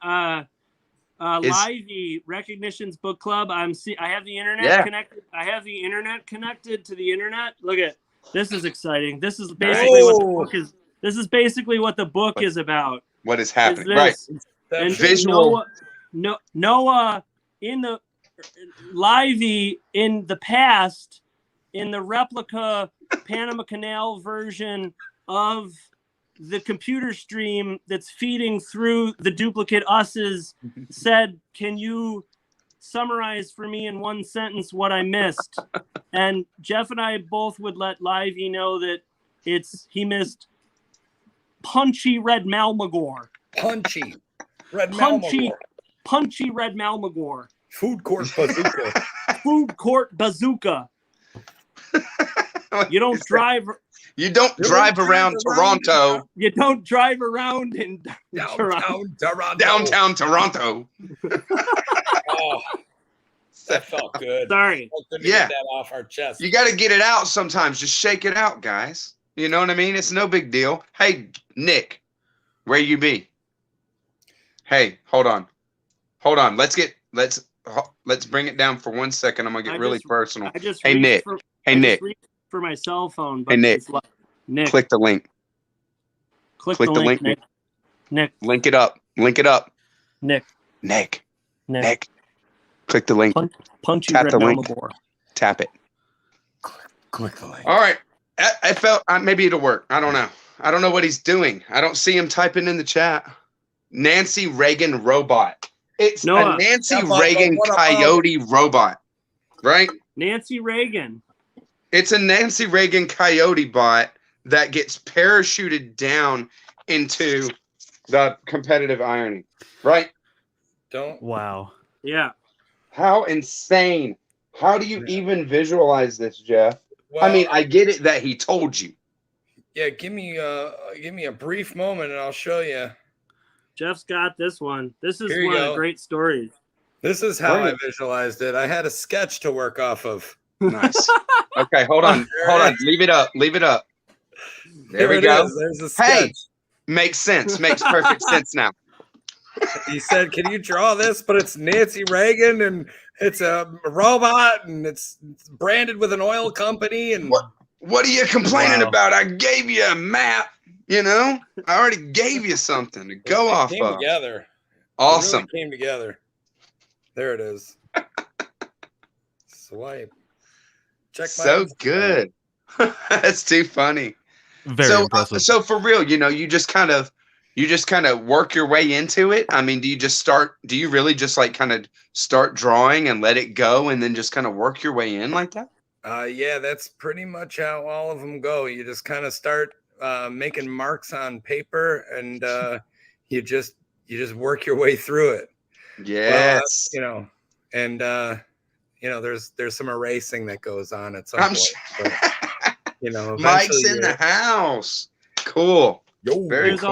Livey Recognitions Book Club. I have the internet connected. I have the internet connected to the internet. Look at this. Is exciting. This is basically what the book is. This is basically what the book is about. What is happening? Right. And visual. Noah in the Livey in the past, in the replica Panama Canal version of the computer stream that's feeding through the duplicate us's, said, "Can you summarize for me in one sentence what I missed?" And Jeff and I both would let Livey know that he missed punchy red Malmagor. Punchy red Malmagor. Food court bazooka. You don't drive around Toronto. You don't drive around in downtown Toronto. Oh, that felt good. Sorry. Get that off our chest. You got to get it out sometimes. Just shake it out, guys. You know what I mean? It's no big deal. Hey, Nick, where you be? Hey, hold on. Let's bring it down for 1 second. I'm gonna get really personal. Hey, Nick. Nick. For my cell phone. But hey, Nick. Nick. Click the link. Click the link. Nick. Link it up. Nick. Click the link. Punchy Tap red the link. Malmagor. Tap it. Click the link. All right. I felt maybe it'll work. I don't know. I don't know what he's doing. I don't see him typing in the chat. Nancy Reagan robot. It's a Nancy Reagan coyote robot, right? Nancy Reagan. It's a Nancy Reagan coyote bot that gets parachuted down into the competitive ironing, right? Wow. Yeah. How insane. How do you even visualize this, Jeff? Well, I mean, I get it that he told you. Yeah, give me a brief moment and I'll show you. Jeff's got this one. This is one of the great stories. This is how I visualized it. I had a sketch to work off of. Nice. Okay, hold on. Leave it up. There we go. There's a sketch. Hey, makes sense. Makes perfect sense now. He said, "Can you draw this?" But it's Nancy Reagan, and it's a robot, and it's branded with an oil company. And what are you complaining about? I gave you a map. You know, I already gave you something to go off of. Together. Awesome. It really came together. There it is. Swipe. Check my so good. That's too funny. Very impressive. So for real, you know, you just kind of work your way into it. I mean, do you really just like kind of start drawing and let it go and then just kind of work your way in like that? Yeah, that's pretty much how all of them go. You just kind of start making marks on paper, and you just work your way through it. Yes. There's some erasing that goes on at some point. But, Mike's in the house. Cool. There's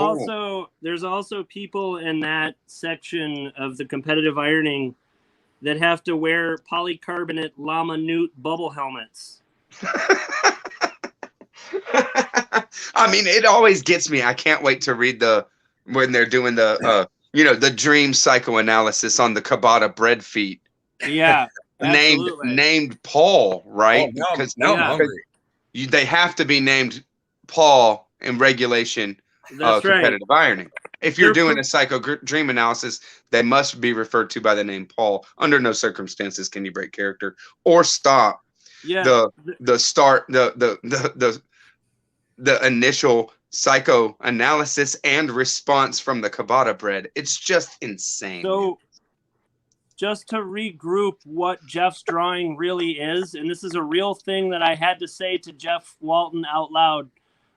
also people in that section of the competitive ironing that have to wear polycarbonate Llama Newt bubble helmets. I mean, it always gets me. I can't wait to read when they're doing the the dream psychoanalysis on the Kabata bread feet. Yeah, named Paul, right? Oh, now I'm hungry. They have to be named Paul in regulation That's competitive ironing. If you're They're doing a psycho dream analysis, they must be referred to by the name Paul. Under no circumstances can you break character or stop the initial psychoanalysis and response from the Kabata bread. It's just insane. So just to regroup what Jeff's drawing really is, and this is a real thing that I had to say to Jeff Walton out loud,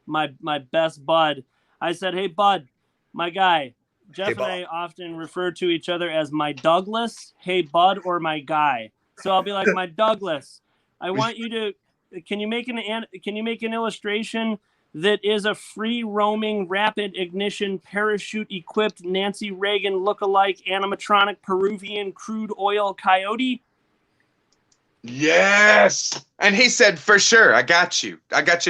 my best bud. I said, hey, bud, my guy. Jeff and I often refer to each other as my Douglas, hey, bud, or my guy. So I'll be like, my Douglas, I want you to, can you make an illustration that is a free roaming, rapid ignition, parachute equipped Nancy Reagan lookalike animatronic Peruvian crude oil coyote? Yes. And he said, for sure, I got you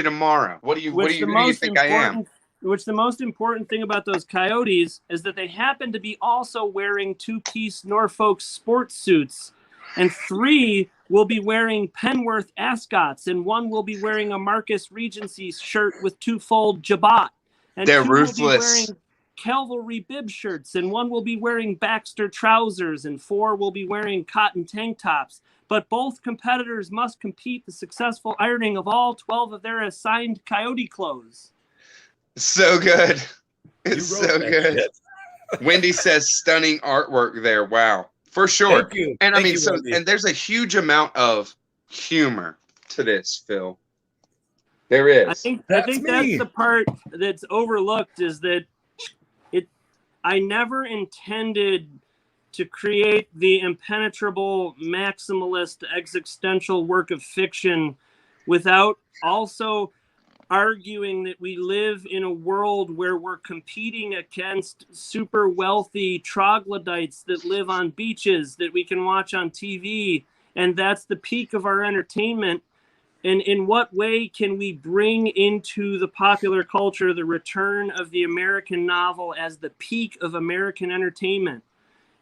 tomorrow. Who do you think I am? Which the most important thing about those coyotes is that they happen to be also wearing two-piece Norfolk sports suits. And 3 will be wearing Penworth ascots, and 1 will be wearing a Marcus Regency shirt with 2-fold jabot. And they're 2 ruthless. will be wearing cavalry bib shirts, and 1 will be wearing Baxter trousers, and 4 will be wearing cotton tank tops. But both competitors must compete the successful ironing of all 12 of their assigned coyote clothes. So good. It's so good. Wendy says stunning artwork there. Wow. For sure. Thank you. And Thank you, and there's a huge amount of humor to this, Phil. There is. I think that's the part that's overlooked, is that I never intended to create the impenetrable maximalist existential work of fiction without also arguing that we live in a world where we're competing against super wealthy troglodytes that live on beaches that we can watch on TV, and that's the peak of our entertainment. And in what way can we bring into the popular culture the return of the American novel as the peak of American entertainment?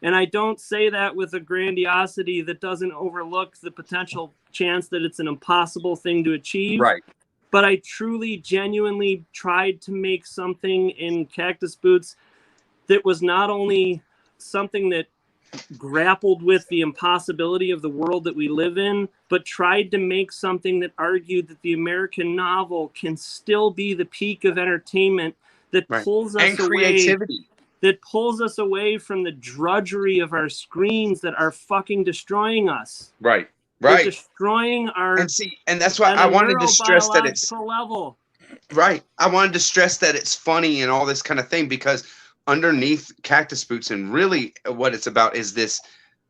And I don't say that with a grandiosity that doesn't overlook the potential chance that it's an impossible thing to achieve. Right. But I truly, genuinely tried to make something in Cactus Boots that was not only something that grappled with the impossibility of the world that we live in, but tried to make something that argued that the American novel can still be the peak of entertainment that pulls us away. Creativity. That pulls us away from the drudgery of our screens that are fucking destroying us. Right. They're destroying our, and that's why I wanted to stress that it's level. Right. I wanted to stress that it's funny and all this kind of thing, because underneath Cactus Boots, and really what it's about, is this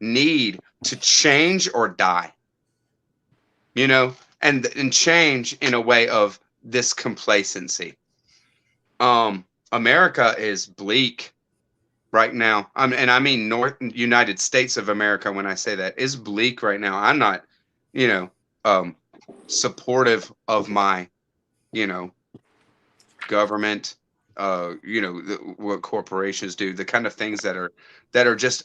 need to change or die. And change in a way of this complacency. America is bleak right now. I mean North United States of America, when I say that, is bleak right now. I'm not, supportive of my, government, what corporations do, the kind of things that are just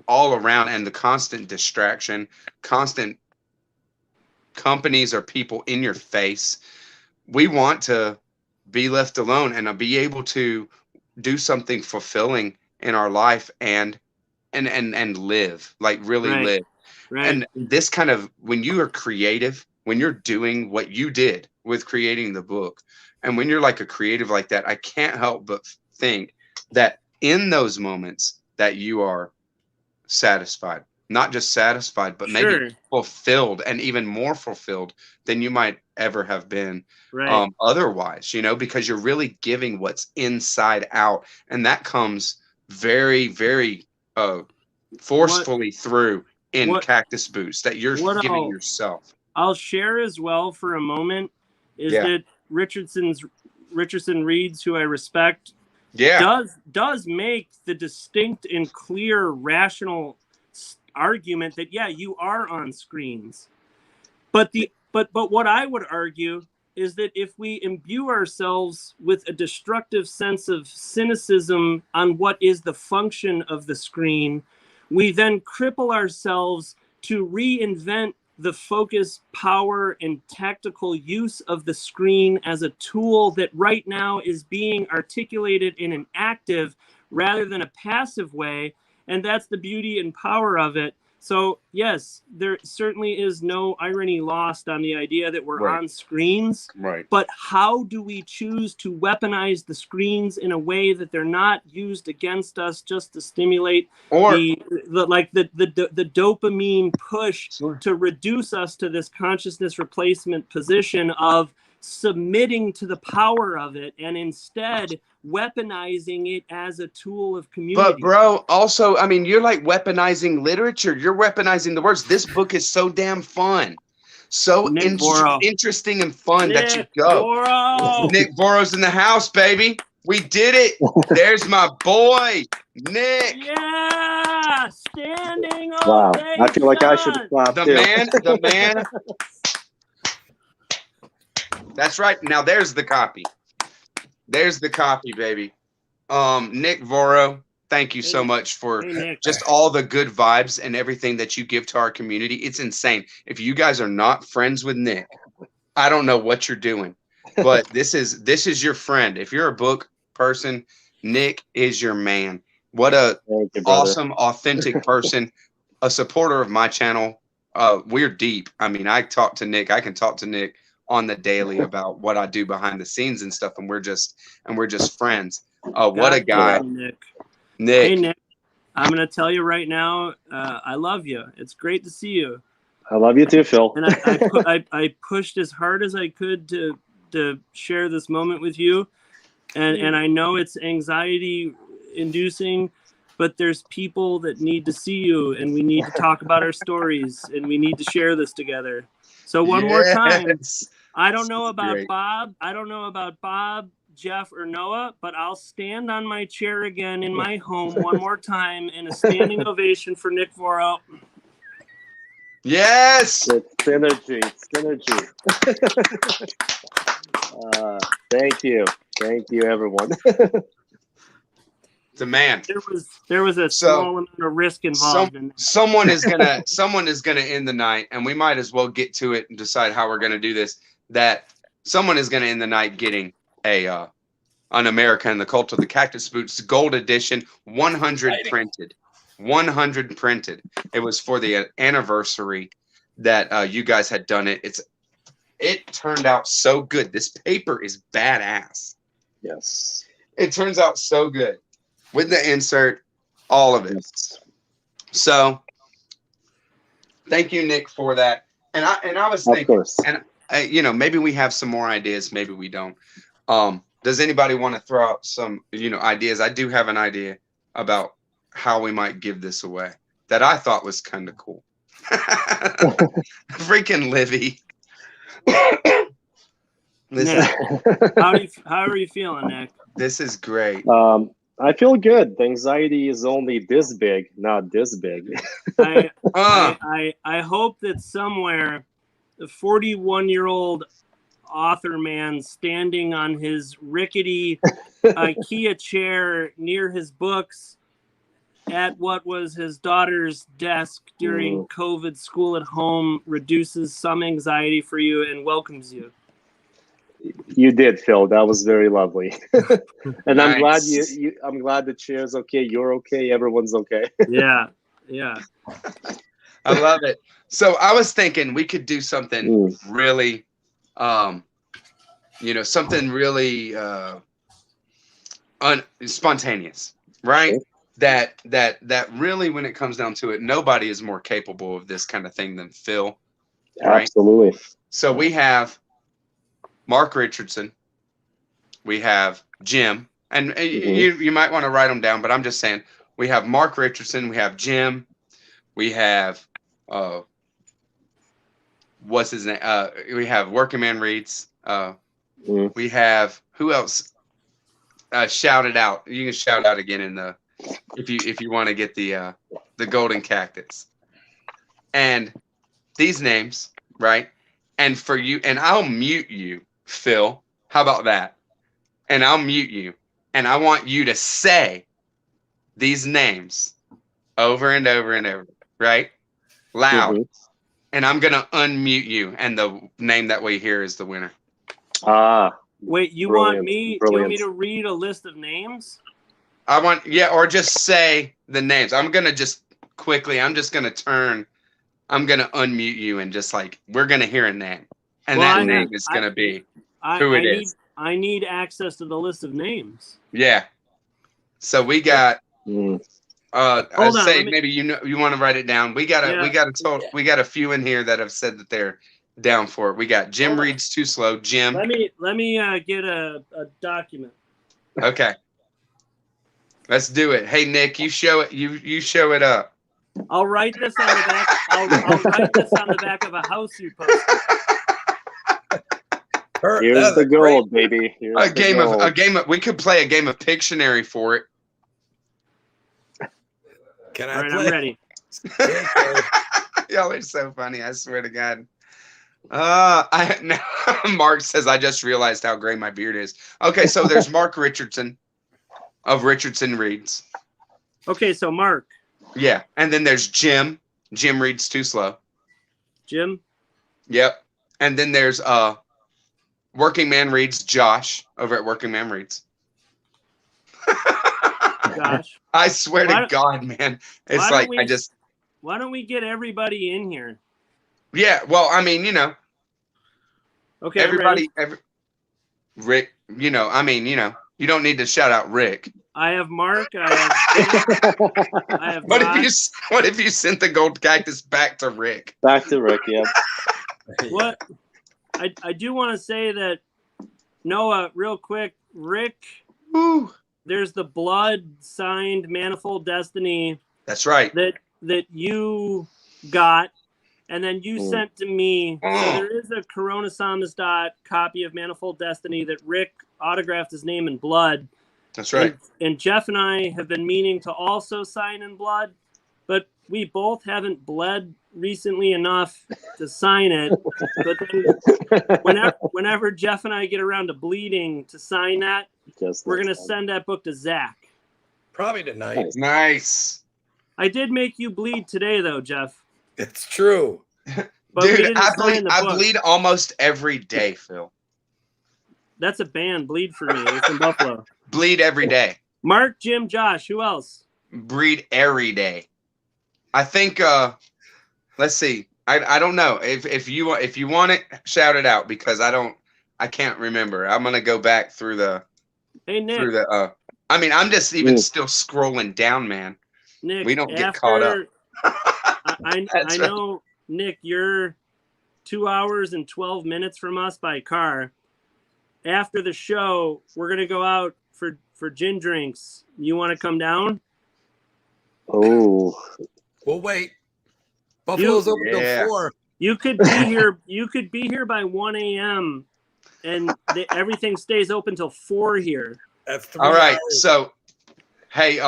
all around, and the constant distraction, constant companies or people in your face. We want to be left alone and be able to do something fulfilling in our life and live, like really live. Right. And this kind of, when you are creative, when you're doing what you did with creating the book, and when you're like a creative like that, I can't help but think that in those moments that you are satisfied, not just satisfied, but maybe fulfilled, and even more fulfilled than you might ever have been otherwise, because you're really giving what's inside out. And that comes very, very forcefully through in Cactus Boots, that you're giving yourself. I'll share as well for a moment is that Richardson Reeds, who I respect, does make the distinct and clear rational argument that you are on screens, but what I would argue is that if we imbue ourselves with a destructive sense of cynicism on what is the function of the screen, we then cripple ourselves to reinvent the focus, power, and tactical use of the screen as a tool that right now is being articulated in an active rather than a passive way. And that's the beauty and power of it. So yes, there certainly is no irony lost on the idea that we're on screens. Right. But how do we choose to weaponize the screens in a way that they're not used against us just to stimulate the dopamine push to reduce us to this consciousness replacement position of submitting to the power of it and instead weaponizing it as a tool of community. But bro, also, I mean, you're like weaponizing literature. You're weaponizing the words. This book is so damn fun. So interesting and fun that you go. Voro. Nick Voro's in the house, baby. We did it. There's my boy, Nick. Yeah, standing Wow, ovation. I feel like I should clap too. The man. That's right. Now there's the copy. There's the copy, baby. Nick Voro, thank you so much for just all the good vibes and everything that you give to our community. It's insane. If you guys are not friends with Nick, I don't know what you're doing. But this is your friend. If you're a book person, Nick is your man. What a awesome, authentic person, a supporter of my channel. We're deep. I mean, I talk to Nick. I can talk to Nick on the daily about what I do behind the scenes and stuff, and we're just friends. What a guy, Nick. Hey Nick, I'm gonna tell you right now, I love you. It's great to see you. I love you too, Phil. And I pushed as hard as I could to share this moment with you, and I know it's anxiety inducing, but there's people that need to see you, and we need to talk about our stories, and we need to share this together. So one more time. I don't know about Bob. I don't know about Bob, Jeff, or Noah, but I'll stand on my chair again in my home one more time in a standing ovation for Nick Voro. Yes. It's synergy. Thank you, everyone. The man. There was a small amount of risk involved in that. Someone is gonna end the night, and we might as well get to it and decide how we're gonna do this. That someone is gonna end the night getting an America and the Cult of the Cactus Boots Gold Edition, 100 printed. 100 printed. It was for the anniversary that you guys had done it. It turned out so good. This paper is badass. Yes. It turns out so good. With the insert, all of it. Yes. So, thank you, Nick, for that. And I was thinking, and maybe we have some more ideas, maybe we don't. Does anybody want to throw out some, ideas? I do have an idea about how we might give this away that I thought was kind of cool. Freaking Livy. Nick, how are you feeling, Nick? This is great. I feel good. The anxiety is only this big, not this big. I hope that somewhere the 41-year-old author man standing on his rickety IKEA chair near his books at what was his daughter's desk during COVID school at home reduces some anxiety for you and welcomes you. You did, Phil. That was very lovely. And nice. I'm glad the chair's okay. You're okay. Everyone's okay. Yeah. I love it. So I was thinking we could do something really, something really spontaneous, right? Okay. That really, when it comes down to it, nobody is more capable of this kind of thing than Phil. Right? Absolutely. So we have Mark Richardson, we have Jim, and you might want to write them down, but I'm just saying we have Mark Richardson, we have Jim, we have what's his name? We have Working Man Reads. We have who else? Shout it out. You can shout out again in the if you want to get the Golden Cactus. And these names, right? And for you, and I'll mute you Phil. How about that? And I'll mute you. And I want you to say these names over and over and over, right? Loud. Mm-hmm. And I'm going to unmute you. And the name that we hear is the winner. Wait, you Brilliant. want me? Brilliant. You want me to read a list of names? Or just say the names. I'm going to just quickly, I'm just going to unmute you and just like, we're going to hear a name. And that name is going to be who it is. I need access to the list of names. Yeah. So we got, I'd say maybe you want to write it down. We got a few in here that have said that they're down for it. We got Jim reads too slow. Jim. Let me get a document. Okay. Let's do it. Hey Nick, you show it. You show it up. I'll write this on the back. I'll write this on the back of a house you posted. Here's the gold, baby. A game of. We could play a game of Pictionary for it. Can I All right, play? I'm ready. Y'all are so funny. I swear to God. Mark says I just realized how gray my beard is. Okay, so there's Mark Richardson of Richardson Reads. Okay, so Mark. Yeah, and then there's Jim. Jim reads too slow. Jim. Yep, and then there's Working Man Reads Josh over at Working Man Reads. Josh. I swear to God, man, it's like Why don't we get everybody in here? Yeah, well, I mean, Okay, everybody, Rick, you don't need to shout out Rick. I have Mark. I have What Josh. if you sent the gold cactus back to Rick? Back to Rick, yeah. What? I do want to say that, Noah, real quick, Rick, there's the blood signed Manifold Destiny. That's right. That you got, and then you sent to me. So there is a Corona Samizdat copy of Manifold Destiny that Rick autographed his name in blood. That's right. And Jeff and I have been meaning to also sign in blood, but we both haven't bled recently enough to sign it. But then whenever Jeff and I get around to bleeding to sign that, we're going to send that book to Zach. Probably tonight. Nice. I did make you bleed today, though, Jeff. It's true. But dude, I bleed almost every day, Phil. That's a band, Bleed for me. It's in Buffalo. Bleed every day. Mark, Jim, Josh. Who else? Bleed every day. I think. Let's see. I don't know if you want it, shout it out because I can't remember. I'm gonna go back through the. Hey Nick. Through the. I'm just even still scrolling down, man. Nick, we don't get caught up. I know, Nick. You're 2 hours and 12 minutes from us by car. After the show, we're gonna go out for gin drinks. You want to come down? Oh, we'll wait. Buffalo's open till 4. You could be here. You could be here by 1 a.m. and everything stays open till 4 here. That's 3 all right. hours. So, hey,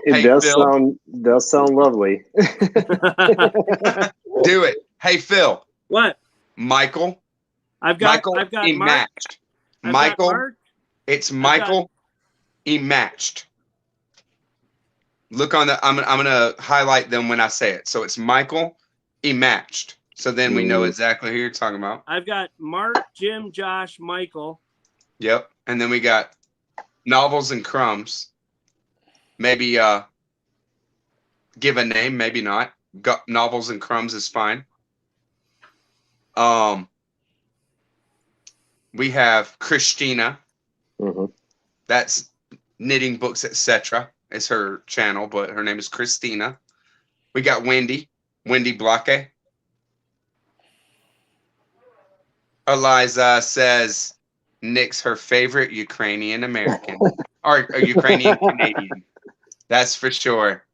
it does sound lovely. Do it. Hey, Phil. What? Michael. I've got he Mark. matched. Michael. Mark. It's Michael. He matched. Look on the. I'm gonna highlight them when I say it. So it's Michael. He matched. So then we know exactly who you're talking about. I've got Mark, Jim, Josh, Michael. Yep. And then we got Novels and Crumbs. Maybe give a name, maybe not. Novels and Crumbs is fine. We have Christina. Mm-hmm. That's Knitting Books, etc. is her channel, but her name is Christina. We got Wendy Blake. Eliza says Nick's her favorite Ukrainian American or Ukrainian Canadian. That's for sure.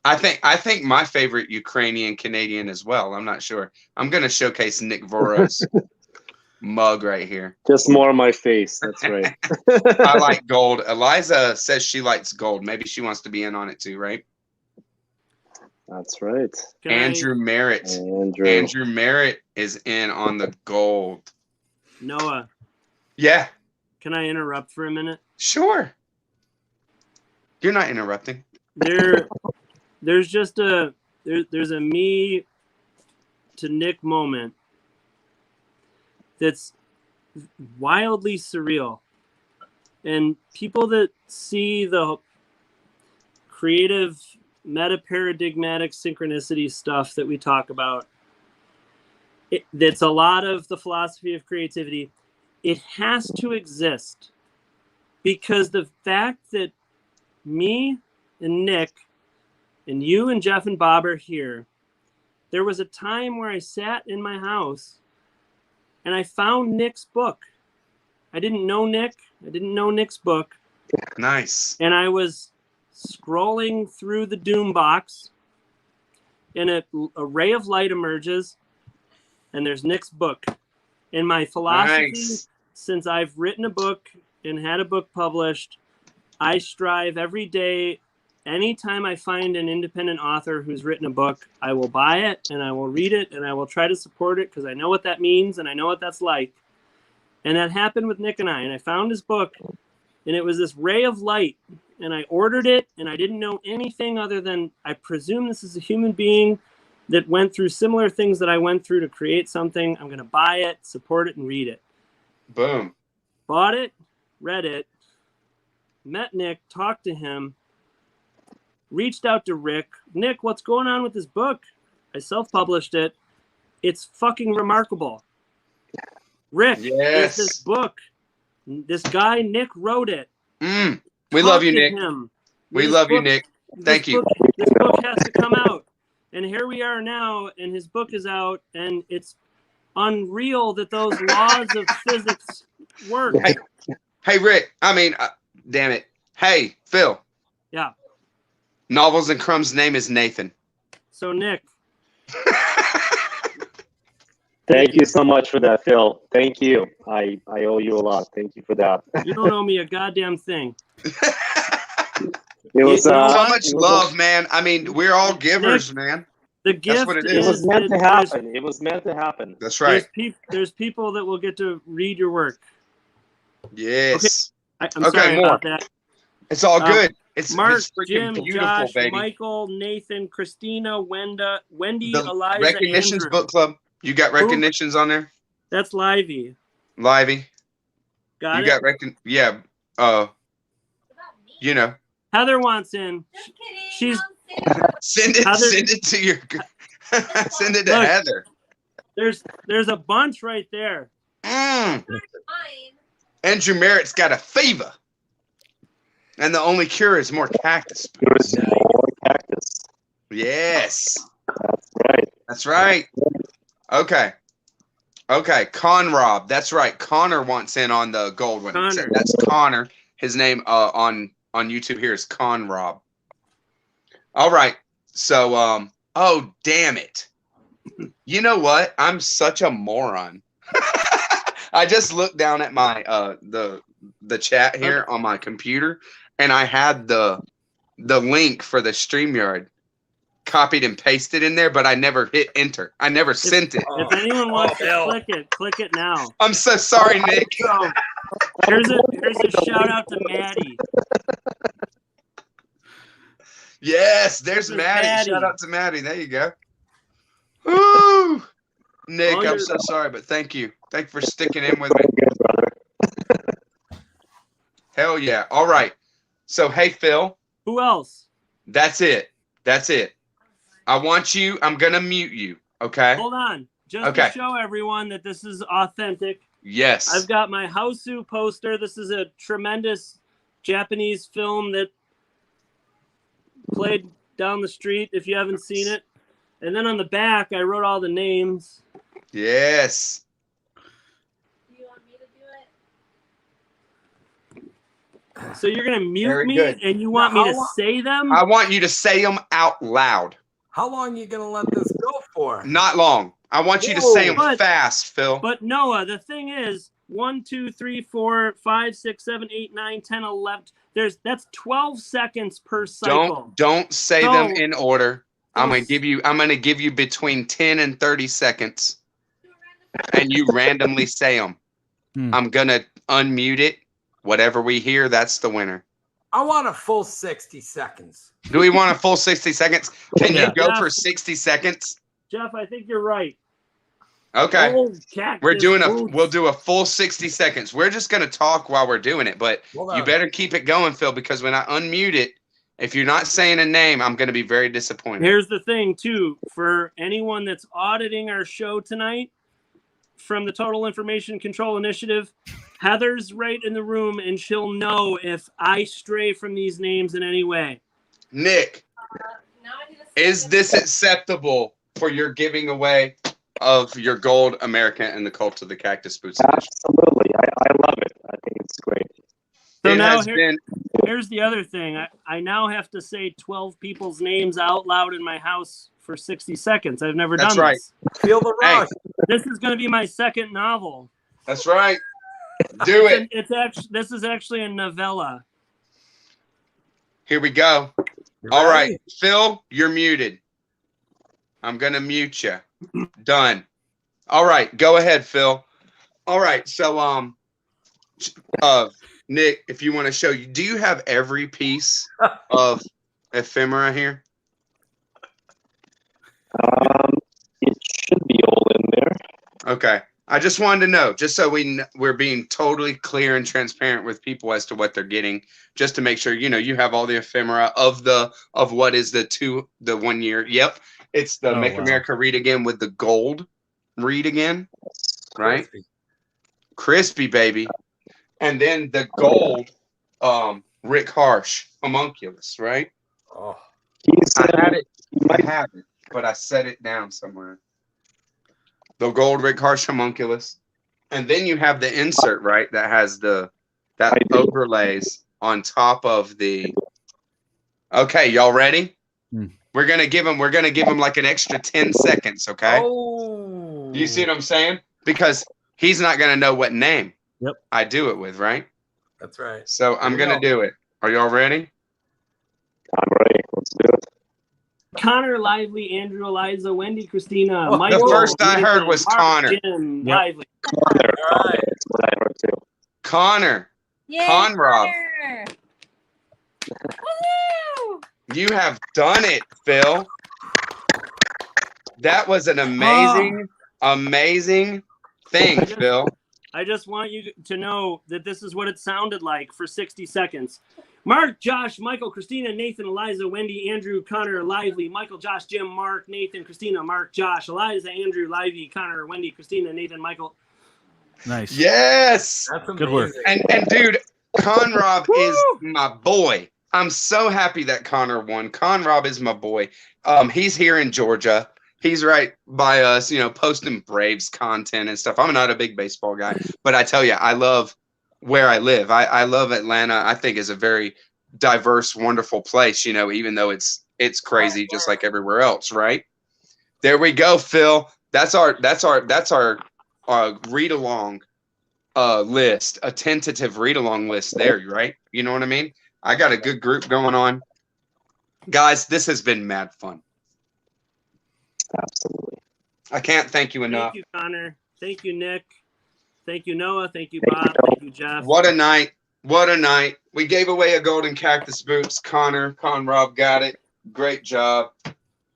I think my favorite Ukrainian Canadian as well. I'm not sure. I'm gonna showcase Nick Voro's mug right here. Just more on my face. That's right. I like gold. Eliza says she likes gold. Maybe she wants to be in on it too, right? That's right. Andrew Merritt. Andrew Merritt is in on the gold. Noah. Yeah. Can I interrupt for a minute? Sure. You're not interrupting. There's just there's a me to Nick moment that's wildly surreal. And people that see the creative meta-paradigmatic synchronicity stuff that we talk about, that's a lot of the philosophy of creativity. It has to exist because the fact that me and Nick and you and Jeff and Bob are here, there was a time where I sat in my house and I found Nick's book. I didn't know Nick. I didn't know Nick's book. Nice. And I was scrolling through the Doom box and a ray of light emerges and there's Nick's book. And my philosophy, since I've written a book and had a book published, I strive every day. Anytime I find an independent author who's written a book, I will buy it and I will read it and I will try to support it because I know what that means and I know what that's like. And that happened with Nick and I. And I found his book and it was this ray of light. And I ordered it and I didn't know anything other than I presume this is a human being that went through similar things that I went through to create something. I'm going to buy it, support it, and read it. Boom. Bought it, read it, met Nick, talked to him, reached out to Rick. Nick, what's going on with this book? I self-published it. It's fucking remarkable. Rick, there's this book. This guy, Nick, wrote it. We love you, Nick. We love you, Nick. Thank you. This book has to come out. And here we are now, and his book is out, and it's unreal that those laws of physics work. Hey, Rick. I mean, damn it. Hey, Phil. Yeah. Novels and Crumb's name is Nathan. So, Nick. Thank you so much for that, Phil. Thank you. I owe you a lot. Thank you for that. You don't owe me a goddamn thing. It was so much love, man. I mean, we're all givers, man. The gift. That's what it is. It was meant to happen. It was meant to happen. That's right. There's people that will get to read your work. Yes. Okay. I'm sorry about that. It's all good. It's Mark, it's freaking Jim, beautiful, Josh, baby. Michael, Nathan, Christina, Wendy, The Eliza, Recognitions Andrew. Book Club. You got recognitions on there? That's Livey. Livey. Got you it? got yeah. You know. Heather wants in. She's send it to your send it to Look, Heather. There's a bunch right there. Andrew Merritt's got a fever. And the only cure is more cactus. More cactus. Yes. That's right. That's right. Okay. Conrob. That's right. Connor wants in on the gold one. Connor. That's Connor. His name on YouTube here is Conrob. All right. So oh damn it. You know what? I'm such a moron. I just looked down at my the chat here on my computer and I had the link for the StreamYard copied and pasted in there, but I never hit enter. I never sent it. If anyone wants to click it now. I'm so sorry, Nick. So, here's a shout out to Maddie. Yes, there's Maddie. Maddie. Shout out to Maddie. There you go. Woo! Nick, I'm so sorry, but thank you. Thank you for sticking in with me. Good, brother. Hell yeah. All right. So, hey, Phil. Who else? That's it. I'm going to mute you. Okay. Hold on. Just to show everyone that this is authentic. Yes. I've got my Houseu poster. This is a tremendous Japanese film that played down the street if you haven't seen it. And then on the back, I wrote all the names. Yes. Do you want me to do it? So you're going to mute Very me good. and you want me to say them? I want you to say them out loud. How long are you going to let this go for? Not long. I want you to say them But- fast, Phil. But Noah, the thing is, 1, 2, 3, 4, 5, 6, 7, 8, 9, 10, 11. That's 12 seconds per cycle. Don't say them So- in order. I'm gonna give you between 10 and 30 seconds, and you randomly say them. I'm gonna unmute it. Whatever we hear, that's the winner. I want a full 60 seconds. Do we want a full 60 seconds? Can you go Yeah. for 60 seconds? Jeff, I think you're right. Okay. Gold Cactus We'll Boots. do a full 60 seconds. We're just gonna talk while we're doing it, but Hold you on. better keep it going, Phil, because when I unmute it, if you're not saying a name, I'm gonna be very disappointed. Here's the thing, too, for anyone that's auditing our show tonight from the Total Information Control Initiative, Heather's right in the room, and she'll know if I stray from these names in any way. Nick, Now I need a is second. this acceptable for your giving away of your gold American and the Cult of the Cactus Boots edition? Absolutely. I love it. I think it's great. So It now has been here's the other thing. I now have to say 12 people's names out loud in my house for 60 seconds. I've never That's done right. this. Feel the Hey. rush. This is going to be my second novel. That's right. Do it. This is actually a novella. Here we go. You All ready? right, Phil, you're muted. I'm gonna mute you. Done. All right, go ahead, Phil. All right, so Nick, if you want to show, do you have every piece of ephemera here? It should be all in there. Okay. I just wanted to know, just so we're being totally clear and transparent with people as to what they're getting, just to make sure you have all the ephemera of what is the 1 year. Yep, it's the Oh, Make wow. America Read Again with the gold read again, right? Crispy. Crispy baby, and then the gold Rick Harsh homunculus, right? Oh, I had it, I have it, but I set it down somewhere. The gold Rick Harsh homunculus, and then you have the insert, right? That has that overlays on top of the. Okay, y'all ready? We're gonna give him like an extra 10 seconds. Okay. Oh. You see what I'm saying? Because he's not gonna know what name. Yep. I do it with, right? That's right. So I'm Here we gonna go. do it. Are y'all ready? I'm ready. Let's do it. Connor, Lively, Andrew, Eliza, Wendy, Christina, Oh, Michael. the first I Nathan, heard was Mark, Connor. Jim, Yep. Lively. There, All right. That's what I heard too. Connor, Yay, Conrad. Connor. Woohoo! you have done it, Phil. That was an amazing thing, Phil. I just want you to know that this is what it sounded like for 60 seconds. Mark, Josh, Michael, Christina, Nathan, Eliza, Wendy, Andrew, Connor, Lively, Michael, Josh, Jim, Mark, Nathan, Christina, Mark, Josh, Eliza, Andrew, Lively, Connor, Wendy, Christina, Nathan, Michael. Nice. Yes. That's amazing. Good work. And dude, Conrob is my boy. I'm so happy that Connor won. Conrob is my boy. He's here in Georgia. He's right by us, posting Braves content and stuff. I'm not a big baseball guy, but I tell you, I love where I live. I love Atlanta. I think is a very diverse, wonderful place, even though it's crazy just like everywhere else, right? There we go, Phil. That's our read along list, a tentative read along list there, right? You know what I mean? I got a good group going on. Guys, this has been mad fun. Absolutely. I can't thank you enough. Thank you, Connor. Thank you, Nick. Thank you, Noah. Thank you, Bob. Thank you, Jeff. What a night. What a night. We gave away a Golden Cactus Boots. Conrob got it. Great job.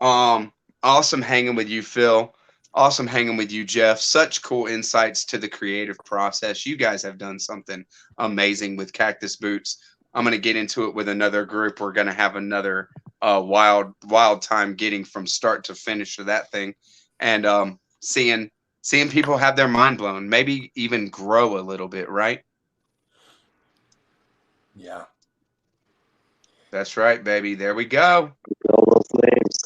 Awesome hanging with you, Phil. Awesome hanging with you, Jeff. Such cool insights to the creative process. You guys have done something amazing with Cactus Boots. I'm going to get into it with another group. We're going to have another wild time getting from start to finish of that thing, and seeing people have their mind blown, maybe even grow a little bit, right? Yeah. That's right, baby. There we go. All those names.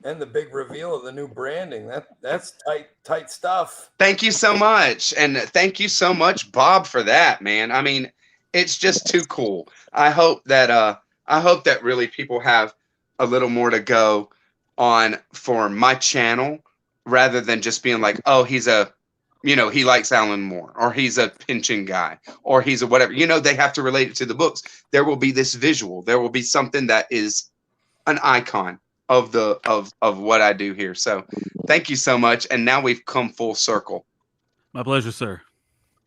And the big reveal of the new branding. That's tight stuff. Thank you so much. And thank you so much, Bob, for that, man. I mean, it's just too cool. I hope that really people have a little more to go on for my channel rather than just being like, oh, he's he likes Alan Moore, or he's a pension guy, or he's a whatever. They have to relate it to the books. There will be this visual. There will be something that is an icon of what I do here. So thank you so much. And now we've come full circle. My pleasure, sir.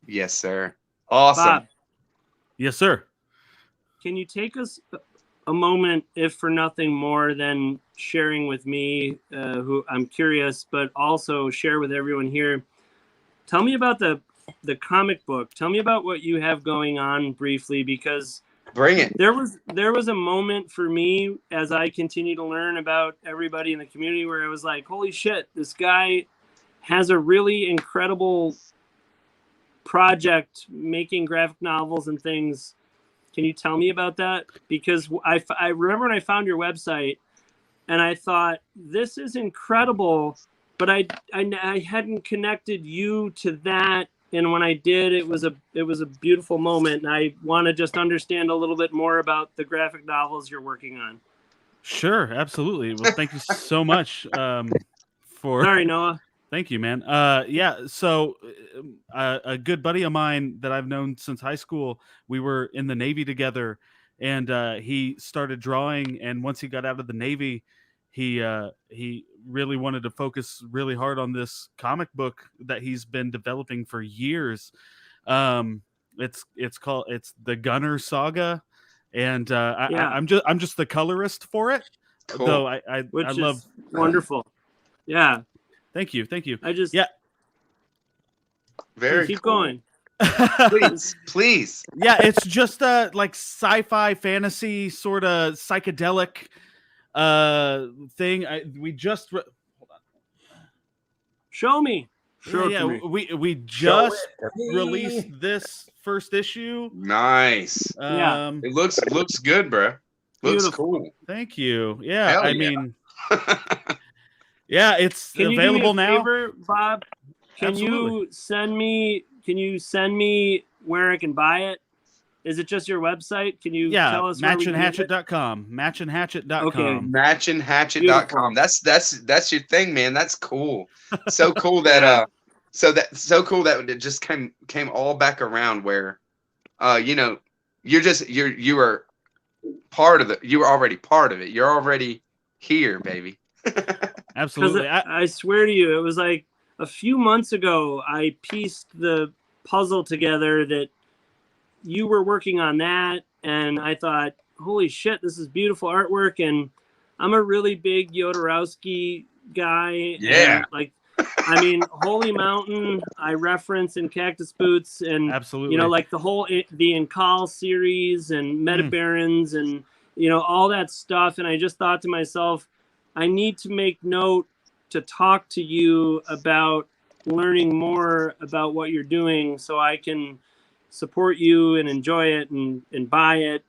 Yes, sir. Awesome. Bob, Yes, sir. can you take us a moment, if for nothing more than sharing with me, who I'm curious, but also share with everyone here. Tell me about the comic book. Tell me about what you have going on briefly, because Bring it. there was a moment for me as I continue to learn about everybody in the community where I was like, holy shit, this guy has a really incredible project making graphic novels and things. Can you tell me about that? Because I remember when I found your website and I thought, this is incredible, but I hadn't connected you to that. And when I did, it was a beautiful moment. And I want to just understand a little bit more about the graphic novels you're working on. Sure, absolutely. Well, thank you so much for. Sorry, Noah. Thank you, man. Yeah, so a good buddy of mine that I've known since high school, we were in the Navy together, and he started drawing. And once he got out of the Navy, he really wanted to focus really hard on this comic book that he's been developing for years. It's the Gunner Saga, and I'm just the colorist for it. Cool. Though I love wonderful. Yeah. Thank you. Very keep cool. going. Please. Yeah, it's just like sci-fi fantasy sort of psychedelic thing. Hold on. Show me. We just released this first issue. Nice. It looks good, bro. Looks cool. Thank you. Yeah, Hell I mean, yeah, it's available now. Favor, Bob? Can you send me where I can buy it? Is it just your website? Can you tell us matchandhatchet.com. Matchandhatchet.com. Okay. Matchandhatchet.com. That's your thing, man. That's cool. So cool that cool that it just came all back around where you are part of you were already part of it. You're already here, baby. Absolutely. I swear to you, it was like a few months ago I pieced the puzzle together that you were working on that, and I thought, holy shit, this is beautiful artwork. And I'm a really big Jodorowsky guy. Yeah. And Holy Mountain I reference in Cactus Boots, and absolutely, like the whole the Inkal series and Meta Barons and all that stuff. And I just thought to myself, I need to make note to talk to you about learning more about what you're doing so I can support you and enjoy it and buy it.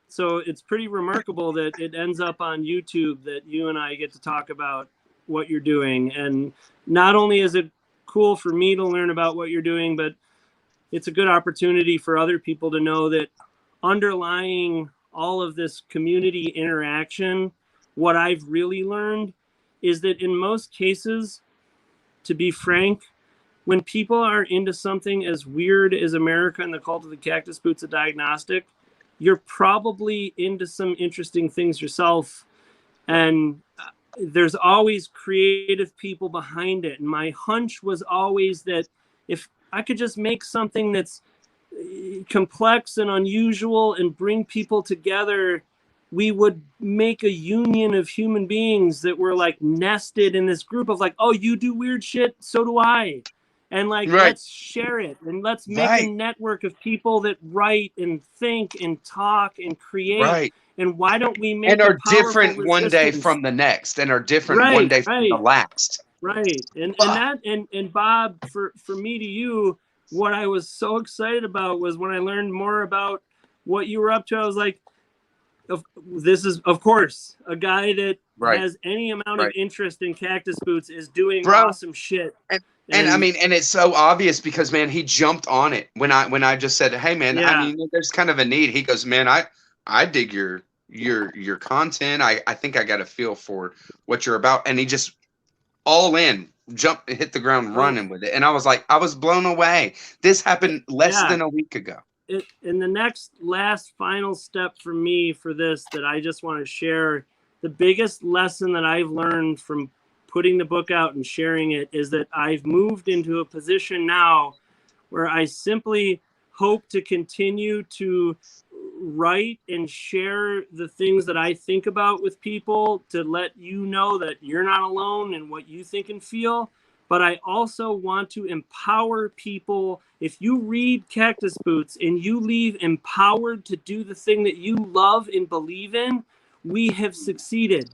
So it's pretty remarkable that it ends up on YouTube, that you and I get to talk about what you're doing. And not only is it cool for me to learn about what you're doing, but it's a good opportunity for other people to know that underlying all of this community interaction, what I've really learned is that in most cases, to be frank, when people are into something as weird as America and the Cult of the Cactus Boots, a Diagnostic, you're probably into some interesting things yourself. And there's always creative people behind it. And my hunch was always that if I could just make something that's complex and unusual and bring people together, we would make a union of human beings that were like nested in this group of like, oh, you do weird shit, so do I. And let's share it, and let's make a network of people that write and think and talk and create. Right. And why don't we make and are different one day from the next, and are different one day from the last. Right. And Bob, for me to you, what I was so excited about was when I learned more about what you were up to, I was like, this is, of course, a guy that has any amount of interest in Cactus Boots is doing awesome shit. And I mean, and it's so obvious because, man, he jumped on it when I just said, hey, man, I mean, there's kind of a need. He goes, man, I dig your content. I think I got a feel for what you're about. And he just all in, jumped, hit the ground running with it. And I was like, I was blown away. This happened less than a week ago. And the last final step for me for this that I just want to share, the biggest lesson that I've learned from putting the book out and sharing it is that I've moved into a position now where I simply hope to continue to write and share the things that I think about with people, to let you know that you're not alone in what you think and feel. But I also want to empower people. If you read Cactus Boots and you leave empowered to do the thing that you love and believe in, we have succeeded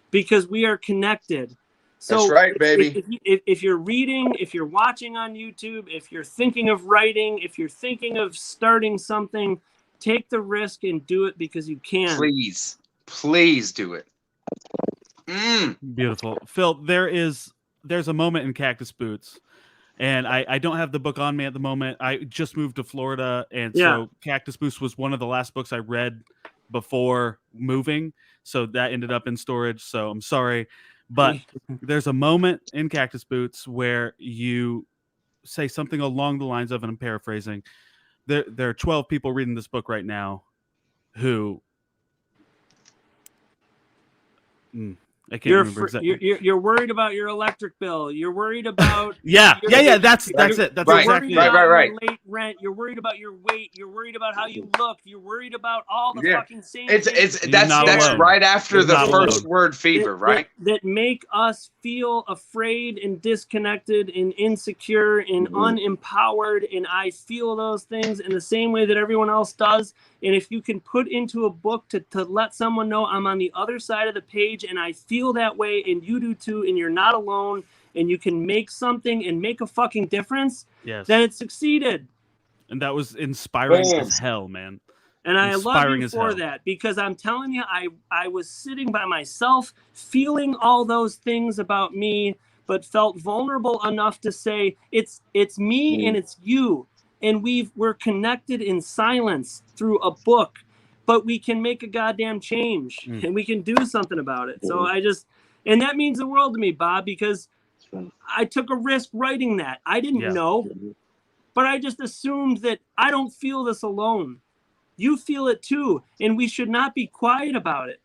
because we are connected. So That's right, baby. if you're reading, if you're watching on YouTube, if you're thinking of writing, if you're thinking of starting something, take the risk and do it because you can. Please do it. Beautiful. Phil, there's a moment in Cactus Boots, and I don't have the book on me at the moment. I just moved to Florida, and so Cactus Boots was one of the last books I read before moving, so that ended up in storage, so I'm sorry. But there's a moment in Cactus Boots where you say something along the lines of, and I'm paraphrasing, there are 12 people reading this book right now who I can't remember exactly. You're worried about your electric bill. You're worried about That's it. That's exactly right. Your late rent. You're worried about your weight. You're worried about how you look. You're worried about all the fucking same things. That's right after the first word, fever, right? That make us feel afraid and disconnected and insecure and unempowered. And I feel those things in the same way that everyone else does. And if you can put into a book to let someone know I'm on the other side of the page and I feel that way and you do too, and you're not alone, and you can make something and make a fucking difference, then it succeeded. And that was inspiring as hell, man. And I love you for that, because I'm telling you, I was sitting by myself feeling all those things about me, but felt vulnerable enough to say it's me and it's you. And we're connected in silence through a book, but we can make a goddamn change and we can do something about it. So and that means the world to me, Bob, because I took a risk writing that. I didn't know, but I just assumed that I don't feel this alone. You feel it too, and we should not be quiet about it.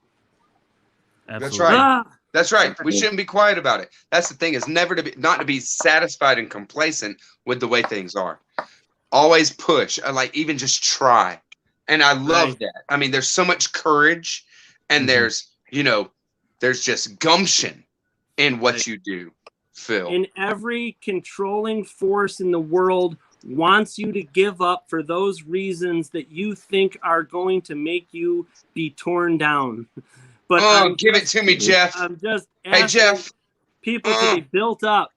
Absolutely. That's right. That's right. We shouldn't be quiet about it. That's the thing, is not to be satisfied and complacent with the way things are. Always push, like even just try. And I love that. I mean, there's so much courage, and there's just gumption in what you do, Phil. And every controlling force in the world wants you to give up for those reasons that you think are going to make you be torn down. But give it to me, Jeff. I'm just asking Jeff. people to be built up.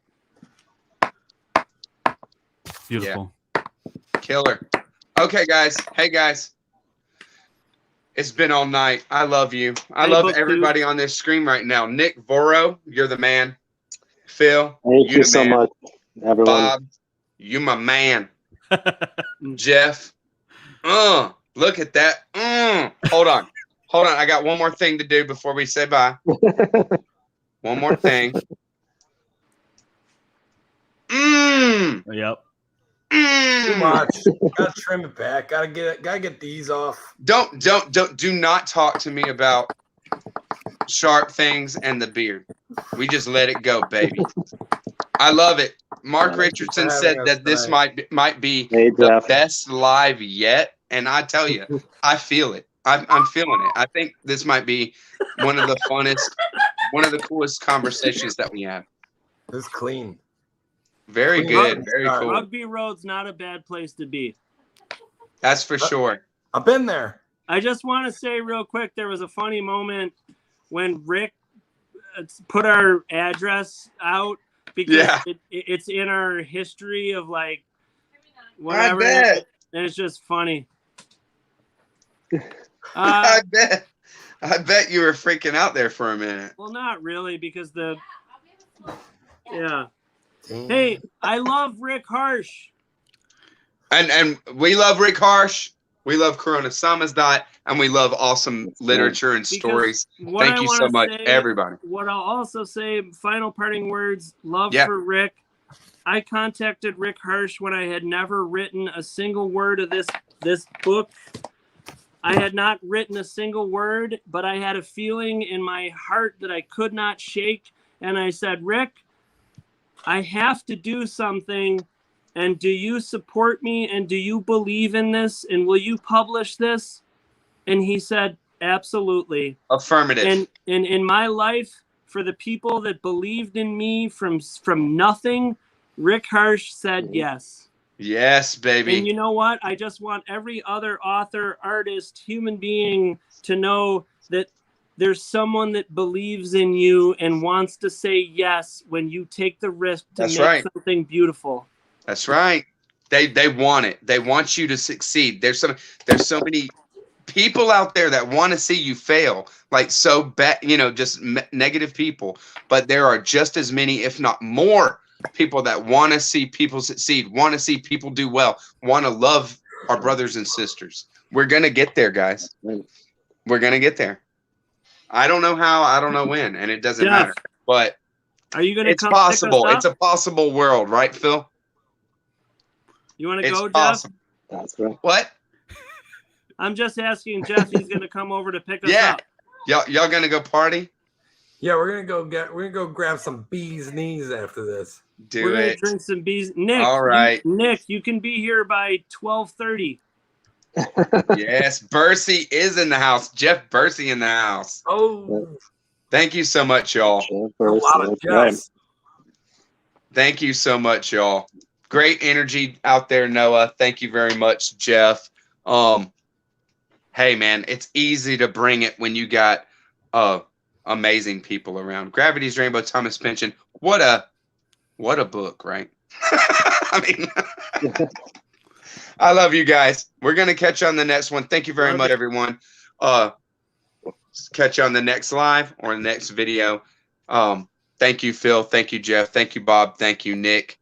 Beautiful. Yeah. Killer. Okay, guys. Hey, guys. It's been all night. I love you. I love everybody on this screen right now. Nick, Voro, you're the man. Phil, thank you so much, everyone. Bob, you my man. Jeff, look at that. Hold on. I got one more thing to do before we say bye. One more thing. Yep. Too much. Gotta trim it back. Gotta get these off. Do not talk to me about sharp things and the beard. We just let it go, baby. I love it. Mark Richardson said that this might be the best live yet, and I tell you, I feel it. I'm feeling it. I think this might be one of the funnest, one of the coolest conversations that we have. It's clean. Very good. Very cool. Rugby Road's not a bad place to be. That's for sure. I've been there. I just want to say real quick, there was a funny moment when Rick put our address out, because it's in our history of like whatever. I bet. And it's just funny. I bet you were freaking out there for a minute. Well, not really, because Hey, I love Rick Harsh. And we love Rick Harsh. We love Corona Samizdat, and we love awesome literature and stories. Thank you so much, everybody. What I'll also say, final parting words, love for Rick. I contacted Rick Harsh when I had never written a single word of this book. I had not written a single word, but I had a feeling in my heart that I could not shake. And I said, Rick, I have to do something And do you support me? And do you believe in this? And will you publish this? And he said, absolutely. Affirmative. And in my life, for the people that believed in me from nothing, Rick Harsh said yes. Yes, baby. And you know what? I just want every other author, artist, human being to know that there's someone that believes in you and wants to say yes when you take the risk to make something beautiful. That's right. They want it. They want you to succeed. There's so many people out there that want to see you fail, like so bad, just negative people. But there are just as many, if not more, people that want to see people succeed, want to see people do well, want to love our brothers and sisters. We're going to get there, guys. We're going to get there. I don't know how, I don't know when, and it doesn't matter. But are you going to it's possible. It's a possible world, right, Phil? You want to go, possible. Jeff? That's right. What? I'm just asking Jeff. He's going to come over to pick us up. Y'all going to go party? Yeah, we're gonna go grab some bees knees after this. We're gonna drink some bees. Nick, all right. Nick, you can be here by 12:30. Yes, Bursey is in the house. Jeff Bursey in the house. Oh, thank you so much, y'all. a lot of Jeffs. Thank you so much, y'all. Great energy out there, Noah. Thank you very much, Jeff. Hey man, it's easy to bring it when you got amazing people around. Gravity's Rainbow, Thomas Pynchon. What a book, right? I mean, I love you guys. We're gonna catch you on the next one. Thank you very much, everyone. Catch you on the next live or the next video. Thank you, Phil. Thank you, Jeff. Thank you, Bob. Thank you, Nick.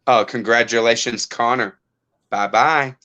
Congratulations, Connor. Bye-bye.